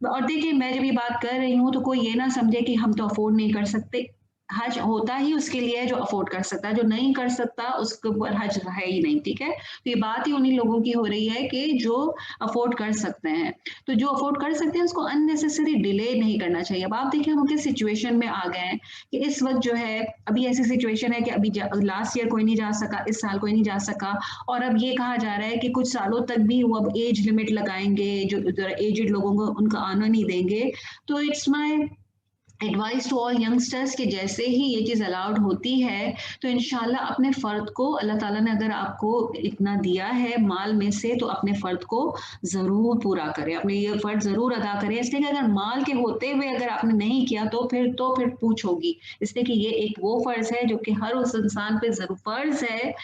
और देखिए मैं जब ये बात कर रही हूँ तो कोई ये ना समझे कि हम तो अफोर्ड नहीं कर सकते। हज होता ही उसके लिए है जो अफोर्ड कर सकता है, जो नहीं कर सकता उसके ऊपर हज है ही नहीं, ठीक है? तो ये बात ही उन्हीं लोगों की हो रही है कि जो अफोर्ड कर सकते हैं। तो जो अफोर्ड कर सकते हैं उसको अननेसेसरी डिले नहीं करना चाहिए। अब आप देखिए हम किस सिचुएशन में आ गए हैं कि इस वक्त जो है अभी ऐसी सिचुएशन है कि अभी लास्ट ईयर कोई नहीं जा सका, इस साल कोई नहीं जा सका, और अब ये कहा जा रहा है कि कुछ सालों तक भी वो अब एज लिमिट लगाएंगे, जो एजेड लोगों को उनका आना नहीं देंगे। तो it's my advice to all youngsters कि जैसे ही ये चीज़ अलाउड होती है तो इंशाल्लाह अपने फ़र्द को, अल्लाह ताला ने अगर आपको इतना दिया है माल में से, तो अपने फ़र्द को ज़रूर पूरा करें, अपने ये फ़र्द ज़रूर अदा करें। इसलिए कि अगर माल के होते हुए अगर आपने नहीं किया तो फिर पूछ होगी। इसलिए कि ये एक वो फ़र्ज़ है जो कि हर उस इंसान पे ज़रूर फ़र्ज़ है,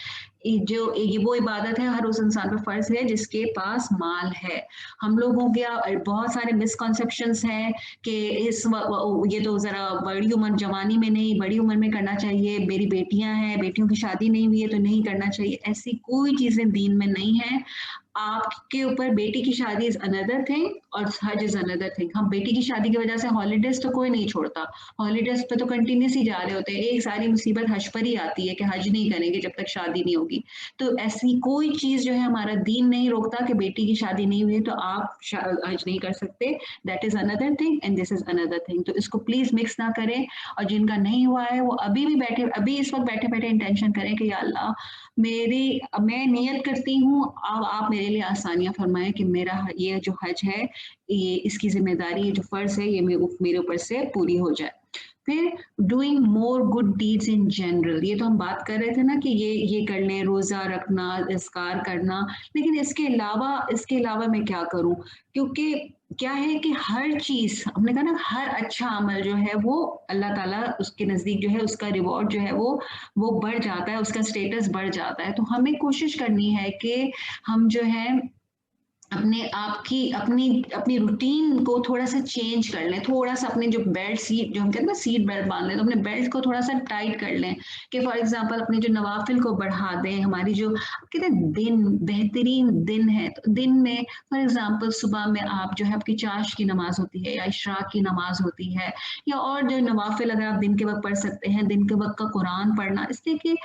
जो ये वो इबादत है हर उस इंसान पे फ़र्ज़ है जिसके पास माल है। हम लोगों के बहुत सारे मिसकॉन्सेप्शंस हैं कि ये तो ज़रा बड़ी उम्र, जवानी में नहीं, बड़ी उम्र में करना चाहिए, मेरी बेटियां हैं, बेटियों की शादी नहीं हुई है तो नहीं करना चाहिए। ऐसी कोई चीज़ें दीन में नहीं है। आपके ऊपर बेटी की शादी इज अनदर थिंग और हज इज अनदर थिंग। हम बेटी की शादी की वजह से हॉलीडेज तो कोई नहीं छोड़ता, हॉलीडेज पे तो कंटिन्यूस ही जा रहे होते हैं। एक सारी मुसीबत हज पर ही आती है कि हज नहीं करेंगे जब तक शादी नहीं होगी। तो ऐसी कोई चीज़ जो है हमारा दीन नहीं रोकता कि बेटी की शादी नहीं हुई तो आप हज नहीं कर सकते। That is another thing and this is another thing. तो इसको प्लीज मिक्स ना करें। और जिनका नहीं हुआ है वो अभी इस वक्त बैठे बैठे इंटेंशन करें कि या अल्लाह मैं नियत करती हूँ, अब आप मेरे लिए आसानियां फरमाएं कि मेरा ये जो हज है, ये इसकी जिम्मेदारी, ये जो फर्ज है, ये मेरे ऊपर से पूरी हो जाए। फिर doing more good deeds in general, ये तो हम बात कर रहे थे ना कि ये कर लें, रोजा रखना, इज़्कार करना, लेकिन इसके अलावा मैं क्या करूं? क्योंकि क्या है कि हर चीज, हमने कहा ना, हर अच्छा अमल जो है वो अल्लाह ताला उसके नजदीक जो है उसका रिवॉर्ड जो है वो बढ़ जाता है, उसका स्टेटस बढ़ जाता है। तो हमें कोशिश करनी है कि हम जो है अपने आप की अपनी अपनी रूटीन को थोड़ा सा चेंज कर लें, थोड़ा सा अपने जो बेल्ट सीट, जो हम कहते हैं ना सीट बेल्ट बांध लें, तो अपने बेल्ट को थोड़ा सा टाइट कर लें कि फॉर एग्जांपल अपने जो नवाफिल को बढ़ा दें। हमारी जो कहते हैं दिन, बेहतरीन दिन है, तो दिन में फॉर एग्जांपल सुबह में आप जो है आपकी चाश की नमाज होती है या इशराक की नमाज होती है, या और जो नवाफिल अगर आप दिन के वक्त पढ़ सकते हैं, दिन के वक्त का कुरान पढ़ना। इसलिए कि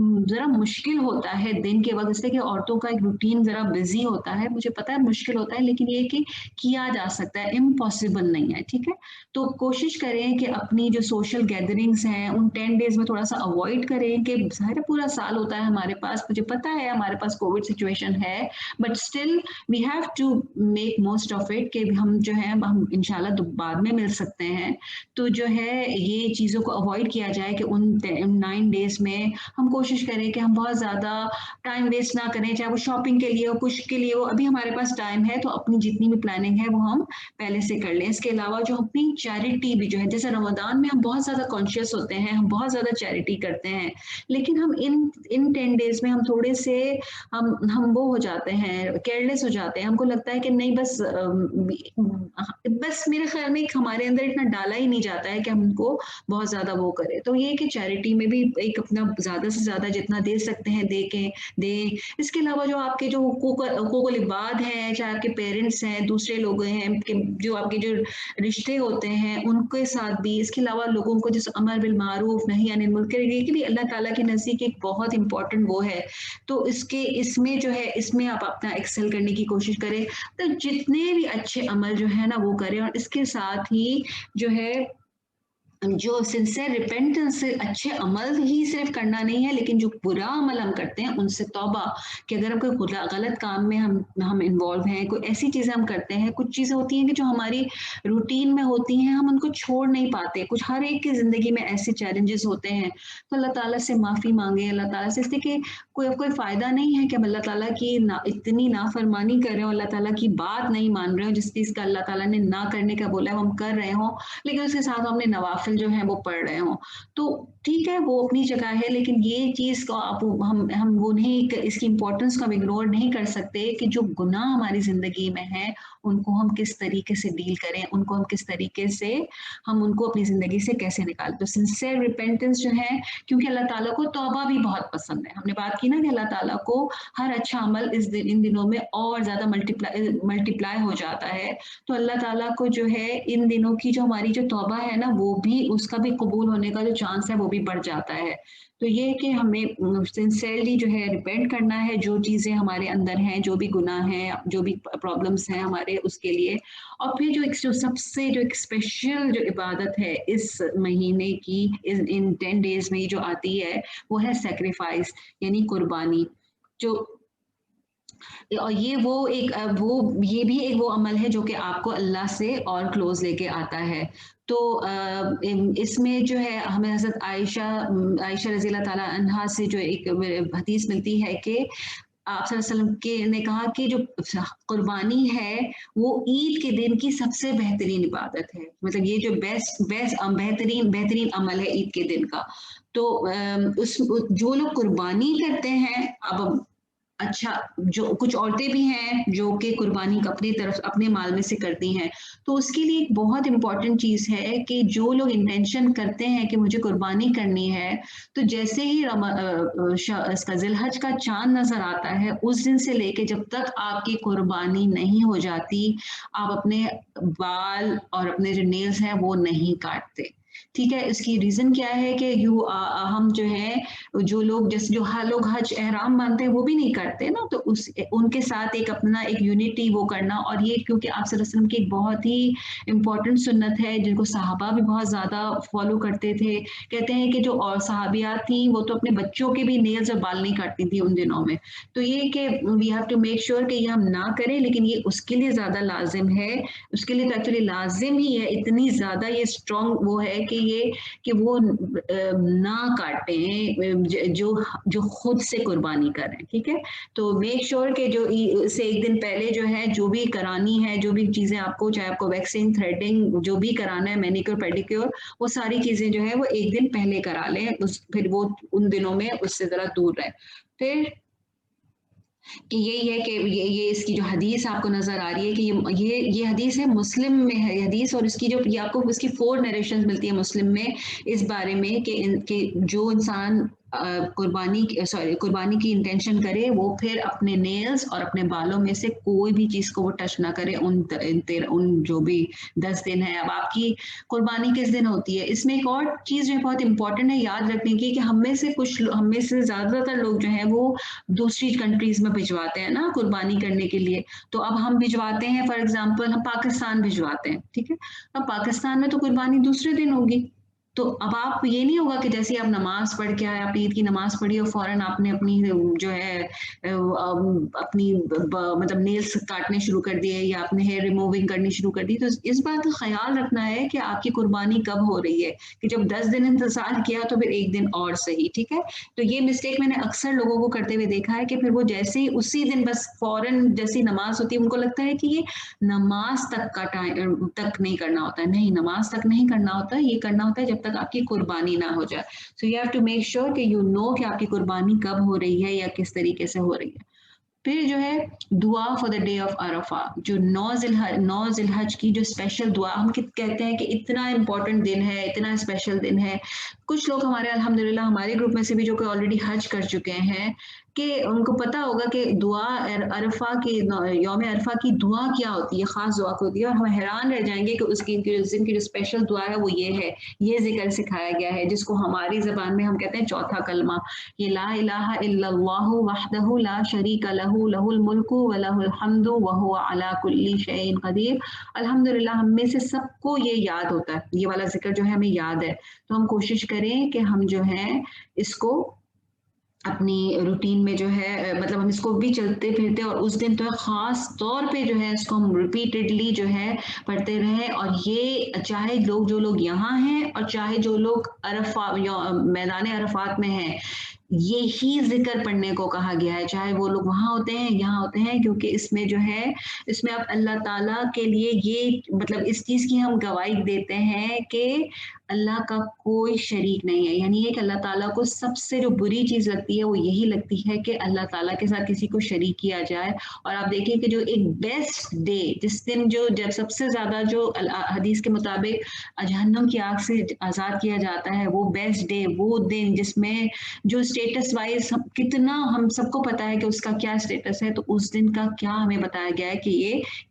जरा मुश्किल होता है दिन के वक्त, इसलिए कि औरतों का एक रूटीन जरा बिजी होता है, मुझे पता है मुश्किल होता है, लेकिन ये कि किया जा सकता है, इम्पॉसिबल नहीं है, ठीक है? तो कोशिश करें कि अपनी जो सोशल गैदरिंग्स हैं उन 10 डेज में थोड़ा सा अवॉइड करें। कि सारा पूरा साल होता है हमारे पास, मुझे पता है हमारे पास कोविड सिचुएशन है, but still we have to make most of it कि हम जो है हम इंशाल्लाह तो बाद में मिल सकते हैं। तो जो है ये चीज़ों को अवॉइड किया जाए कि उन 9 डेज में हम कोशिश करें कि हम बहुत ज़्यादा टाइम वेस्ट ना करें, चाहे वो शॉपिंग के लिए हो, कुछ के लिए हो। अभी हमारे पास टाइम है तो अपनी जितनी भी प्लानिंग है वो हम पहले से कर लें। इसके अलावा जो अपनी चैरिटी भी जो है, जैसे रमज़ान में हम बहुत ज़्यादा कॉन्शियस होते हैं, हम बहुत ज़्यादा चैरिटी करते हैं, लेकिन हम इन 10 डेज में हम थोड़े से हम वो हो जाते हैं, केयरलेस हो जाते हैं। हमको लगता है कि नहीं बस मेरे ख्याल में हमारे अंदर इतना डाला ही नहीं जाता है कि हमको बहुत ज़्यादा वो करें। तो ये कि चैरिटी में भी एक अपना ज़्यादा से ज़्यादा जितना दे सकते हैं दें। इसके अलावा जो आपके जो हुकूकुल इबाद हैं, चाहे आपके पेरेंट्स हैं, दूसरे लोग हैं, जो आपके जो रिश्ते होते हैं उनके साथ भी। इसके अलावा लोगों को जैसे अमर बिल मारूफ नहीं अनिल मुनकर, ये कि भी अल्लाह ताला के नज़दीक एक बहुत इंपॉर्टेंट वो है। तो इसमें जो है इसमें आप अपना एक्सेल करने की कोशिश करें। तो जितने भी अच्छे अमल जो है ना वो करें, और इसके साथ ही जो है जो सिंसियर रिपेंटेंस से अच्छे अमल ही सिर्फ करना नहीं है, लेकिन जो बुरा अमल हम करते हैं उनसे तौबा, कि अगर हम कोई गलत काम में हम इन्वॉल्व हैं, कोई ऐसी चीज़ें हम करते हैं, कुछ चीज़ें होती हैं कि जो हमारी रूटीन में होती हैं, हम उनको छोड़ नहीं पाते, कुछ हर एक की ज़िंदगी में ऐसे चैलेंजेस होते हैं, तो अल्लाह ताला से माफ़ी मांगे, अल्लाह ताला से, इसलिए कि कोई फ़ायदा नहीं है कि हम अल्लाह ताला की इतनी नाफरमानी कर रहे हो, अल्लाह ताला की बात नहीं मान रहे हो, जिस चीज़ का अल्लाह ताला ने ना करने का बोला है हम कर रहे हो, लेकिन उसके साथ हमने नवाफिल जो है वो पढ़ रहे हों, तो ठीक है वो अपनी जगह है, लेकिन ये चीज़ को आप हम वो नहीं, इसकी इम्पोर्टेंस को हम इग्नोर नहीं कर सकते कि जो गुनाह हमारी ज़िंदगी में है उनको हम किस तरीके से डील करें, उनको हम किस तरीके से हम उनको अपनी ज़िंदगी से कैसे निकालें। तो सिंसियर रिपेंटेंस जो है, क्योंकि अल्लाह ताला को तौबा भी बहुत पसंद है, हमने बात की ना कि अल्लाह ताला को हर अच्छा अमल इन दिनों में और ज़्यादा मल्टीप्लाई हो जाता है, तो अल्लाह ताला को जो है इन दिनों की जो हमारी जो तौबा है ना, वो भी उसका भी कबूल होने का जो चांस है वो भी बढ़ जाता है। तो ये है कि हमें सिंसियरली जो है रिपेंट करना है, जो चीज़ें हमारे अंदर हैं, जो भी गुनाह हैं, जो भी प्रॉब्लम्स हैं हमारे, उसके लिए। और फिर जो सबसे जो एक स्पेशल जो इबादत है इस महीने की, इन 10 डेज में जो आती है, वो है सैक्रिफाइस, यानी कुर्बानी। जो और ये भी एक वो अमल है जो कि आपको अल्लाह से और क्लोज लेके आता है। तो इसमें जो है हमें हज़रत आयशा रज़ी अल्लाह ताला अन्हा से जो एक हदीस मिलती है कि आप सल्लल्लाहु अलैहि वसल्लम के ने कहा कि जो कुर्बानी है वो ईद के दिन की सबसे बेहतरीन इबादत है, मतलब ये जो बेस्ट बेस्ट बेहतरीन बेहतरीन अमल है ईद के दिन का। तो उस जो लोग कुर्बानी करते हैं, अब अच्छा, जो कुछ औरतें भी हैं जो कि कुर्बानी अपनी तरफ अपने माल में से करती हैं, तो उसके लिए एक बहुत इम्पोर्टेंट चीज़ है कि जो लोग इंटेंशन करते हैं कि मुझे कुर्बानी करनी है, तो जैसे ही इसका ज़िलहज का चाँद नज़र आता है, उस दिन से लेके जब तक आपकी कुर्बानी नहीं हो जाती, आप अपने बाल और अपने जो नेल्स हैं वो नहीं काटते। ठीक है, इसकी रीज़न क्या है कि हम जो है, जो लोग जैसे जो लोग हज एहराम बांधते हैं वो भी नहीं करते ना, तो उस उनके साथ एक अपना एक यूनिटी वो करना, और ये क्योंकि आप सल्लल्लाहु अलैहि वसल्लम की एक बहुत ही इम्पोर्टेंट सुन्नत है जिनको सहाबा भी बहुत ज़्यादा फॉलो करते थे। कहते हैं कि जो और सहाबियात थी वो तो अपने बच्चों के भी नेल्स और बाल नहीं काटती थी उन दिनों में। तो ये कि we have to make sure कि ये हम ना करें, लेकिन ये उसके लिए ज़्यादा लाजिम है, उसके लिए तो एक्चुअली लाजिम ही है, इतनी ज़्यादा ये स्ट्रॉन्ग वो है कि वो ना काटें जो जो खुद से कुर्बानी करें। ठीक है, तो मेक श्योर कि जो से एक दिन पहले जो है, जो भी करानी है, जो भी चीज़ें आपको, चाहे आपको वैक्सिंग, थ्रेडिंग, जो भी कराना है, मैनिक्योर पेडिक्योर, वो सारी चीज़ें जो है वो एक दिन पहले करा लें, फिर वो उन दिनों में उससे ज़रा दूर रहें। फिर कि यही है कि ये इसकी जो हदीस आपको नज़र आ रही है कि ये हदीस है, मुस्लिम में है ये हदीस, और इसकी जो ये आपको इसकी 4 नरेशंस मिलती है मुस्लिम में इस बारे में कि जो इंसान कुर्बानी की इंटेंशन करे, वो फिर अपने नेल्स और अपने बालों में से कोई भी चीज़ को वो टच ना करे उन जो भी 10 दिन है। अब आपकी कुर्बानी किस दिन होती है, इसमें एक और चीज़ जो बहुत इंपॉर्टेंट है याद रखने की, कि हम में से ज़्यादातर लोग जो हैं वो दूसरी कंट्रीज में भिजवाते हैं ना कुर्बानी करने के लिए। तो अब हम भिजवाते हैं, फॉर एग्जांपल हम पाकिस्तान भिजवाते हैं, ठीक है, अब पाकिस्तान में तो कुर्बानी दूसरे दिन होगी, तो अब आप ये नहीं होगा कि जैसे आप नमाज पढ़ के आए, आप ईद की नमाज पढ़ी और फौरन आपने अपनी जो है अपनी मतलब नेल्स काटने शुरू कर दिए या आपने हेयर रिमूविंग करनी शुरू कर दी। तो इस बात का ख्याल रखना है कि आपकी कुर्बानी कब हो रही है, कि जब 10 दिन इंतजार किया तो फिर एक दिन और सही। ठीक है, तो ये मिस्टेक मैंने अक्सर लोगों को करते हुए देखा है कि फिर वो जैसे ही उसी दिन बस फौरन जैसी नमाज होती है, उनको लगता है कि ये नमाज तक का टाइम तक नहीं करना होता है। नहीं, नमाज तक नहीं करना होता है, ये करना होता है जब तक आपकी कुर्बानी ना हो जाए। So you have to make sure कि यू नो कि आपकी कुर्बानी कब हो रही है या किस तरीके से हो रही है। फिर जो है दुआ फॉर द डे ऑफ अरफा, जो 9 जिलहज की जो स्पेशल दुआ, हम कहते हैं कि इतना इम्पोर्टेंट दिन है, इतना स्पेशल दिन है। कुछ लोग हमारे अल्हम्दुलिल्लाह हमारे ग्रुप में से भी जो कि ऑलरेडी हज कर चुके हैं, کہ उनको पता होगा कि दुआ अरफा की यौम अरफा की दुआ क्या होती है, ख़ास दुआ होती है, और हम हैरान रह जाएंगे कि उसकी उस दिन की जो स्पेशल दुआ है वो ये है, ये जिक्र सिखाया गया है जिसको हमारी ज़बान में हम कहते हैं चौथा कलमा, ये ला इलाहा इल्लल्लाहु वहदहु ला शरीका लहु लहुल मुल्कु व लहुल हम्दु व हुवा अला कुल्ली शैइन कदीर। अल्हम्दुलिल्लाह हम में से सबको ये याद होता है, ये वाला जिक्र जो है हमें याद है, तो हम कोशिश करें कि हम जो है इसको अपनी रूटीन में जो है मतलब हम इसको भी चलते फिरते और उस दिन तो ख़ास तौर पे जो है इसको हम रिपीटेडली जो है पढ़ते रहें। और ये चाहे लोग जो लोग यहाँ हैं और चाहे जो लोग मैदान अरफात में हैं, यही जिक्र पढ़ने को कहा गया है, चाहे वो लोग वहाँ होते हैं यहाँ होते हैं, क्योंकि इसमें जो है इसमें आप अल्लाह ताला के लिए ये मतलब इस चीज़ की हम गवाही देते हैं कि अल्लाह का कोई शरीक नहीं है। यानी ये कि अल्लाह ताला को सबसे जो बुरी चीज़ लगती है वो यही लगती है कि अल्लाह ताला के साथ किसी को शरीक किया जाए। और आप देखिए कि जो एक बेस्ट डे जिस दिन जो जब सबसे ज़्यादा जो हदीस के मुताबिक जहन्नम की आग से आज़ाद किया जाता है, वो बेस्ट डे वो दिन जिसमें जो स्टेटस वाइज कितना हम सबको पता है कि उसका क्या स्टेटस है, तो उस दिन का क्या हमें बताया गया है कि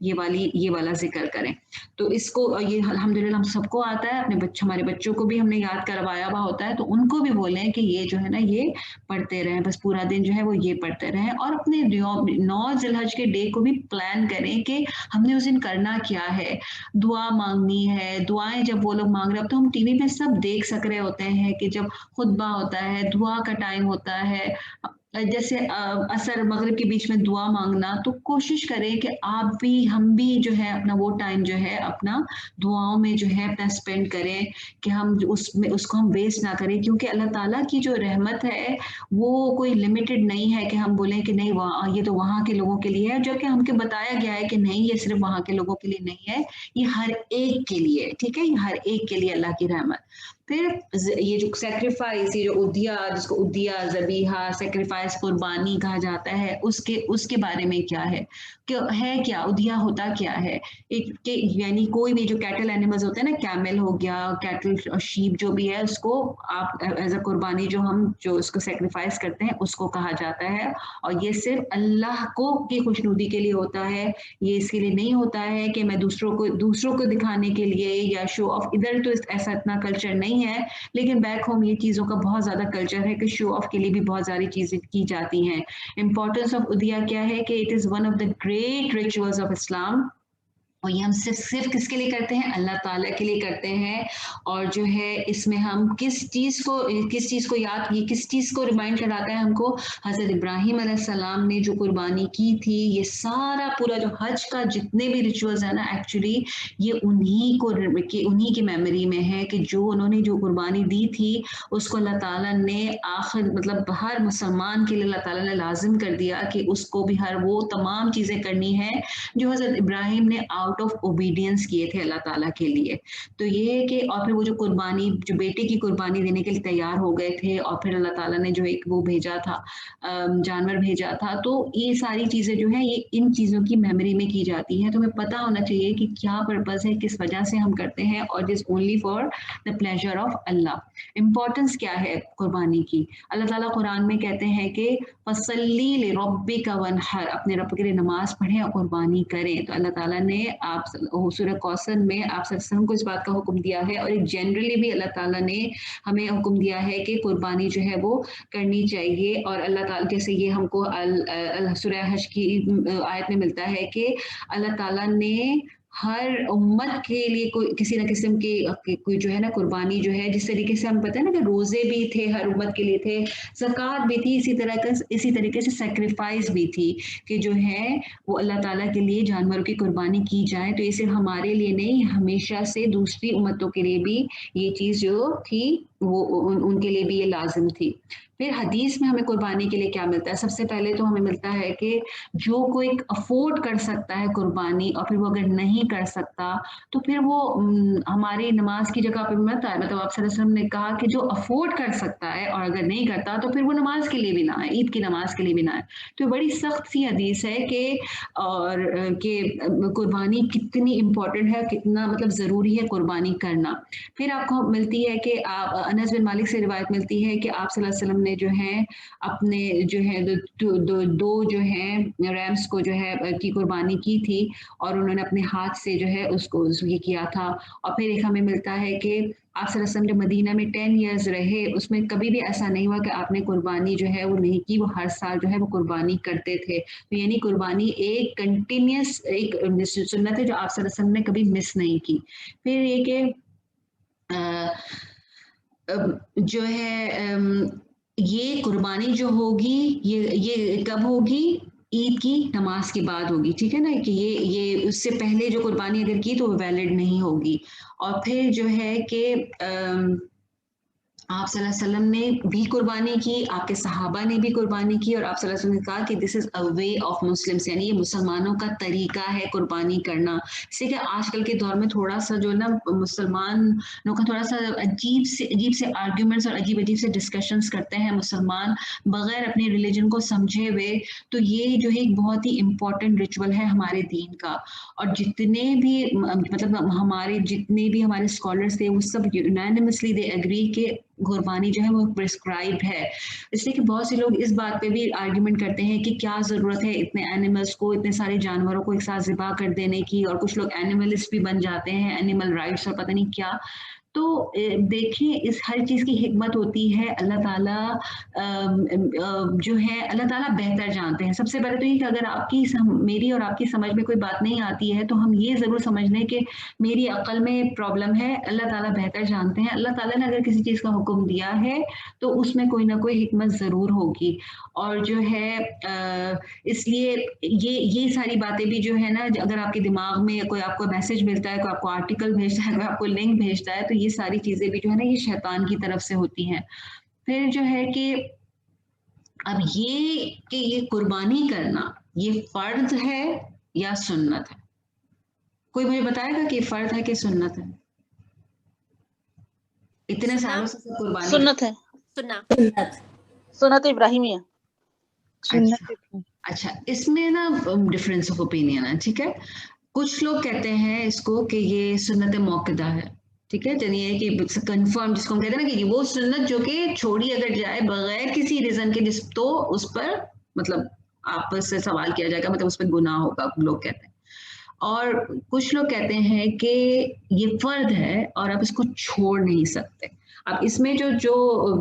ये वाला जिक्र करें। तो इसको ये अल्हम्दुलिल्लाह हम सबको आता है, अपने बच्चों हमारे बच्चों को भी हमने याद करवाया हुआ होता है, तो उनको भी बोलें कि ये जो है ना ये पढ़ते रहें, बस पूरा दिन जो है वो ये पढ़ते रहें। और अपने 9 जिलहज के डे को भी प्लान करें कि हमने उस दिन करना क्या है, दुआ मांगनी है। दुआएं जब वो लोग मांग रहे हैं, अब तो हम टीवी में सब देख सक रहे होते हैं कि जब खुतबा होता है, दुआ का टाइम होता है, जैसे असर मगरिब के बीच में दुआ मांगना, तो कोशिश करें कि आप भी हम भी जो है अपना वो टाइम जो है अपना दुआओं में जो है अपना स्पेंड करें, कि हम उसमें उसको हम वेस्ट ना करें, क्योंकि अल्लाह ताला की जो रहमत है वो कोई लिमिटेड नहीं है कि हम बोलें कि नहीं वहाँ ये तो वहाँ के लोगों के लिए है, जो कि हमको बताया गया है कि नहीं ये सिर्फ वहाँ के लोगों के लिए नहीं है, ये हर एक के लिए है। ठीक है, ये हर एक के लिए अल्लाह की रहमत। फिर ये जो सेक्रीफाइस, ये जो उद्या जिसको उद्या ज़बीहा सेक्रीफाइस कुर्बानी कहा जाता है, उसके बारे में क्या है कि है क्या उद्या होता क्या है। एक के यानी कोई भी जो कैटल एनिमल्स होते हैं ना, कैमल हो गया, कैटल और शीप जो भी है, उसको आप एज अ कुर्बानी जो हम जो उसको सेक्रीफाइस करते हैं उसको कहा जाता है। और ये सिर्फ अल्लाह को की खुशनुदी के लिए होता है, ये इसके लिए नहीं होता है कि मैं दूसरों को दिखाने के लिए या शो ऑफ। इधर तो ऐसा इतना कल्चर नहीं है, लेकिन बैक होम ये चीज़ों का बहुत ज़्यादा कल्चर है कि शो ऑफ के लिए भी बहुत सारी चीज़ें की जाती हैं। इंपॉर्टेंस ऑफ उदिया क्या है कि it is one of the great rituals of Islam, और ये हम सिर्फ किसके लिए करते हैं, अल्लाह ताला के लिए करते हैं। और जो है इसमें हम किस चीज़ को याद, ये किस चीज़ को रिमाइंड कराता है हमको, हज़रत इब्राहीम अलैहिस्सलाम ने जो कुर्बानी की थी। ये सारा पूरा जो हज का जितने भी रिचुअल्स है ना, एक्चुअली ये उन्हीं की मेमोरी में है कि जो उन्होंने जो कुर्बानी दी थी उसको अल्लाह ताला ने आखिर मतलब हर मुसलमान के लिए अल्लाह ताला ने लाजिम कर दिया कि उसको भी हर वो तमाम चीज़ें करनी है जो हज़रत इब्राहीम ने आउट ऑफ ओबीडियंस किए थे अल्लाह ताला के लिए। तो ये है कि और फिर वो जो कुर्बानी जो बेटे की कुर्बानी देने के लिए तैयार हो गए थे, और फिर अल्लाह ताला ने जो एक वो भेजा था जानवर भेजा था। तो ये सारी चीज़ें जो है ये इन चीज़ों की मेमोरी में की जाती हैं। तो हमें पता होना चाहिए कि क्या पर्पज़ है, किस वजह से हम करते हैं, और this only for the pleasure of Allah. Importance क्या है कुर्बानी की, अल्लाह ताला कुरान में कहते हैं कि फसल्ली लिरब्बिका वनहर, अपने रब के लिए नमाज पढ़ें और कुर्बानी करें। तो अल्लाह ताला ने आप सूरह कौसर में आप सल्लल्लाहु को इस बात का हुक्म दिया है, और एक जनरली भी अल्लाह ताला ने हमें हुक्म दिया है कि कुर्बानी जो है वो करनी चाहिए। और अल्लाह ताला जैसे ये हमको सूरह हज की आयत में मिलता है कि अल्लाह ताला ने हर उम्मत के लिए कोई किसी न किस्म की कोई जो है ना कुर्बानी जो है, जिस तरीके से हम पता है ना कि रोजे भी थे हर उम्मत के लिए थे, ज़कात भी थी, इसी तरीके से सेक्रीफाइस भी थी कि जो है वो अल्लाह ताला के लिए जानवरों की कुर्बानी की जाए। तो ये सिर्फ हमारे लिए नहीं, हमेशा से दूसरी उम्मतों के लिए भी ये चीज़ जो थी वो उनके लिए भी ये लाजिम थी। फिर हदीस में हमें कुर्बानी के लिए क्या मिलता है, सबसे पहले तो हमें मिलता है कि जो कोई अफोर्ड कर सकता है कुर्बानी, और फिर वो अगर नहीं कर सकता तो फिर वो हमारी नमाज की जगह पे मत आए। मतलब आप सल्लल्लाहु अलैहि वसल्लम ने कहा कि जो अफोर्ड कर सकता है और अगर नहीं करता तो फिर वो नमाज के लिए भी ना आए, ईद की नमाज के लिए भी ना आए। तो बड़ी सख्त सी हदीस है कि और कि कुर्बानी कितनी इम्पोर्टेंट है, कितना मतलब ज़रूरी है कुर्बानी करना। फिर आपको मिलती है कि आप अनस बिन मालिक से रिवायत मिलती है कि आप सल्लल्लाहु अलैहि वसल्लम ने जो है अपने जो है दो जो है रैम्स को जो है की कुर्बानी की थी और उन्होंने अपने हाथ से जो है उसको ये किया था। और फिर एक हमें मिलता है कि आप सल्लल्लाहु अलैहि वसल्लम जब मदीना में 10 इयर्स रहे उसमें कभी भी ऐसा नहीं हुआ कि आपने कुर्बानी जो है वो नहीं की, वो हर साल जो है वो कुर्बानी करते थे। तो यानी कुर्बानी एक कंटिन्यूस एक सुन्नत है जो आप सल्लल्लाहु अलैहि वसल्लम ने कभी मिस नहीं की। फिर ये कि जो है ये कुर्बानी जो होगी ये कब होगी? ईद की नमाज के बाद होगी, ठीक है ना, कि ये उससे पहले जो कुर्बानी अगर की तो वो वैलिड नहीं होगी। और फिर जो है कि आप सल्लल्लाहु अलैहि वसल्लम ने भी कुर्बानी की, आपके सहाबा ने भी कुर्बानी की और आप सल्लल्लाहु अलैहि वसल्लम ने कहा कि this is a way of Muslims, यानी ये मुसलमानों का तरीका है कुर्बानी करना। इससे कि आजकल के दौर में थोड़ा सा जो ना मुसलमानों का थोड़ा सा अजीब से आर्ग्यूमेंट्स और अजीब अजीब से डिस्कशंस करते हैं मुसलमान बगैर अपने रिलीजन को समझे हुए। तो ये जो है एक बहुत ही इम्पोर्टेंट रिचुअल है हमारे दीन का। और जितने भी मतलब हमारे जितने भी हमारे स्कॉलर्स थे वो सब यूनानिमसली दे एग्री के कुर्बानी जो है वो प्रिस्क्राइब्ड है। इसलिए कि बहुत से लोग इस बात पे भी आर्ग्यूमेंट करते हैं कि क्या ज़रूरत है इतने एनिमल्स को, इतने सारे जानवरों को एक साथ ज़िबा कर देने की, और कुछ लोग एनिमलिस्ट भी बन जाते हैं, एनिमल राइट्स और पता नहीं क्या। तो देखिए इस हर चीज़ की हिकमत होती है। अल्लाह ताला जो है अल्लाह ताला बेहतर जानते हैं। सबसे पहले तो ये कि अगर मेरी और आपकी समझ में कोई बात नहीं आती है तो हम ये ज़रूर समझ लें कि मेरी अक्ल में प्रॉब्लम है, अल्लाह ताला बेहतर जानते हैं। अल्लाह ताला ने अगर किसी चीज़ का हुक्म दिया है तो उसमें कोई ना कोई हिकमत ज़रूर होगी। और जो है इसलिए ये सारी बातें भी जो है ना, अगर आपके दिमाग में कोई आपको मैसेज मिलता है, कोई आपको आर्टिकल भेजता है, कोई आपको लिंक भेजता है, तो ये सारी चीज़ें भी जो है ना ये शैतान की तरफ से होती हैं। फिर जो है कि अब ये कुर्बानी करना ये फर्ज है या सुन्नत है? कोई मुझे बताएगा कि फर्ज है कि सुन्नत है? इतने सालों से सब कुर्बानी सुन्नत है। सुन्नत सुन्नत इब्राहिमी है। अच्छा, इसमें ना डिफरेंस ऑफ ओपिनियन है, ठीक है। कुछ लोग कहते हैं इसको कि ये सुन्नत मौक़दा है, ठीक है, यानी कि कंफर्म जिसको हम कहते हैं ना कि वो सुन्नत जो कि छोड़ी अगर जाए बगैर किसी रीजन के तो उस पर मतलब आपस से सवाल किया जाएगा, मतलब उस पर गुनाह होगा, लोग कहते हैं। और कुछ लोग कहते हैं कि ये फर्द है और आप इसको छोड़ नहीं सकते। अब इसमें जो जो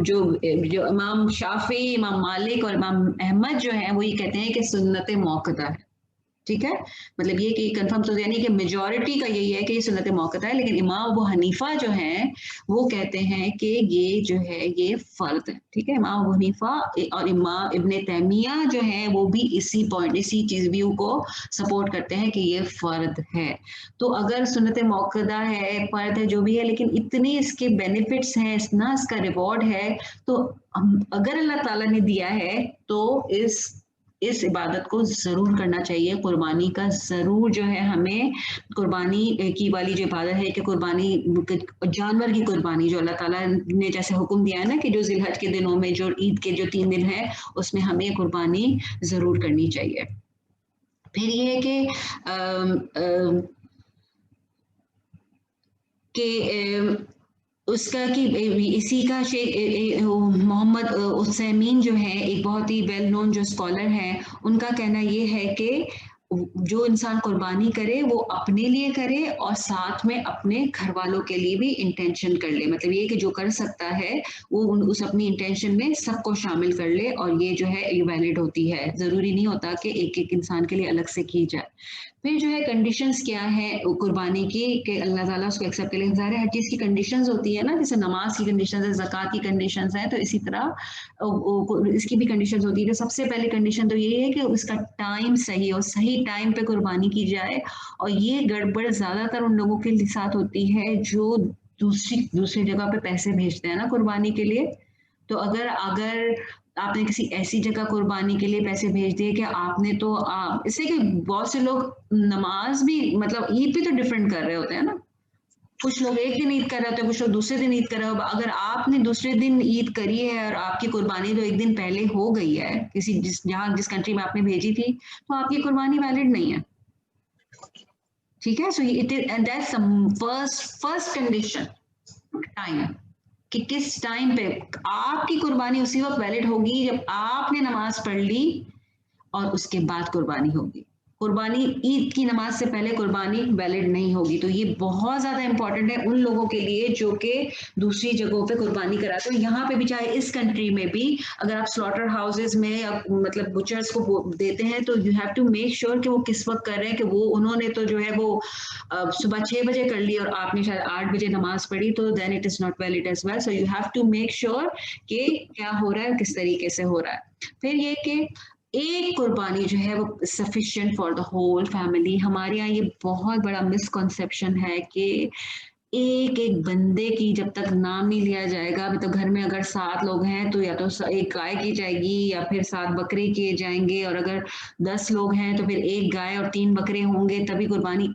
जो जो इमाम शाफी, इमाम मालिक और इमाम अहमद जो है वो ये कहते हैं कि सुन्नत मौक़दा है, ठीक है, मतलब ये कि कंफर्म तो यानी कि मेजॉरिटी का यही है कि ये सुन्नत मौक़दा है। लेकिन इमाम अबू हनीफा जो हैं वो कहते हैं कि ये जो है ये फर्द है, ठीक है। इमाम अबू हनीफा और इमाम इब्ने तैमिया जो हैं वो भी इसी पॉइंट इसी चीज व्यू को सपोर्ट करते हैं कि ये फर्द है। तो अगर सुन्नत मौक़दा है, फर्द है, जो भी है, लेकिन इतने इसके बेनिफिट्स हैं, इतना इसका रिवॉर्ड है, तो अगर अल्लाह ताला ने दिया है तो इस इबादत को ज़रूर करना चाहिए। कुर्बानी का ज़रूर जो है हमें कुर्बानी की वाली जो इबादत है कि कुर्बानी जानवर की कुर्बानी जो अल्लाह ताला ने जैसे हुक्म दिया है ना कि जो ज़िलहज के दिनों में जो ईद के जो 3 दिन है उसमें हमें कुर्बानी ज़रूर करनी चाहिए। फिर ये है कि उसका कि इसी का शेख मोहम्मद उसैमीन जो है एक बहुत ही वेल नोन जो स्कॉलर हैं, उनका कहना ये है कि जो इंसान कुर्बानी करे वो अपने लिए करे और साथ में अपने घर वालों के लिए भी इंटेंशन कर ले। मतलब ये कि जो कर सकता है वो उस अपनी इंटेंशन में सबको शामिल कर ले और ये जो है ये वैलिड होती है। ज़रूरी नहीं होता कि एक एक इंसान के लिए अलग से की जाए। फिर जो है कंडीशंस क्या है कुर्बानी की कि अल्लाह ताला उसको एक्सेप्ट करे। ज़ाहिर है हर चीज़ की कंडीशंस होती है ना, जैसे नमाज की कंडीशंस है, ज़कात की कंडीशंस है, तो इसी तरह इसकी भी कंडीशंस होती है। तो सबसे पहले कंडीशन तो यही है कि उसका टाइम सही और सही टाइम पे कुर्बानी की जाए। और ये गड़बड़ ज़्यादातर उन लोगों के साथ होती है जो दूसरी जगह पे पैसे भेजते हैं ना कुर्बानी के लिए। तो अगर आपने किसी ऐसी जगह कुर्बानी के लिए पैसे भेज दिए कि आपने तो इससे कि बहुत से लोग नमाज भी मतलब ईद भी तो डिफरेंट कर रहे होते हैं ना, कुछ लोग एक दिन ईद कर रहे होते हैं, कुछ लोग दूसरे दिन ईद कर रहे हो। अगर आपने दूसरे दिन ईद करी है और आपकी कुर्बानी तो एक दिन पहले हो गई है जिस कंट्री में आपने भेजी थी, तो आपकी कुर्बानी वैलिड नहीं है, ठीक है। So it is and that's the first condition, time. کہ کس ٹائم پہ آپ کی قربانی اسی وقت ویلڈ ہوگی جب آپ نے نماز پڑھ لی اور اس کے بعد قربانی ہوگی. قربانی عید کی نماز سے پہلے قربانی ویلڈ نہیں ہوگی. تو یہ بہت زیادہ امپورٹنٹ ہے ان لوگوں کے لیے جو کہ دوسری جگہوں پہ قربانی کراتے ہیں. یہاں پہ بھی چاہے اس کنٹری میں بھی اگر آپ سلاٹر ہاؤسز میں یا مطلب بچرز کو دیتے ہیں تو you have to make sure کہ وہ کس وقت کر رہے ہیں, کہ وہ انہوں نے تو جو ہے وہ صبح 6 بجے کر لی اور آپ نے شاید 8 بجے نماز پڑھی, تو then it is not valid as well. So you have to make sure کہ کیا ہو رہا ہے, کس طریقے سے ہو رہا ہے. پھر یہ کہ ایک قربانی جو ہے وہ sufficient for the whole family. ہمارے یہاں یہ بہت بڑا مسکنسیپشن ہے کہ ایک بندے کی جب تک نام نہیں لیا جائے گا, تو گھر میں اگر 7 لوگ ہیں تو یا تو ایک گائے کی جائے گی یا پھر 7 بکرے کیے جائیں گے, اور اگر 10 لوگ ہیں تو پھر 1 گائے اور 3 بکرے ہوں گے تبھی قربانی.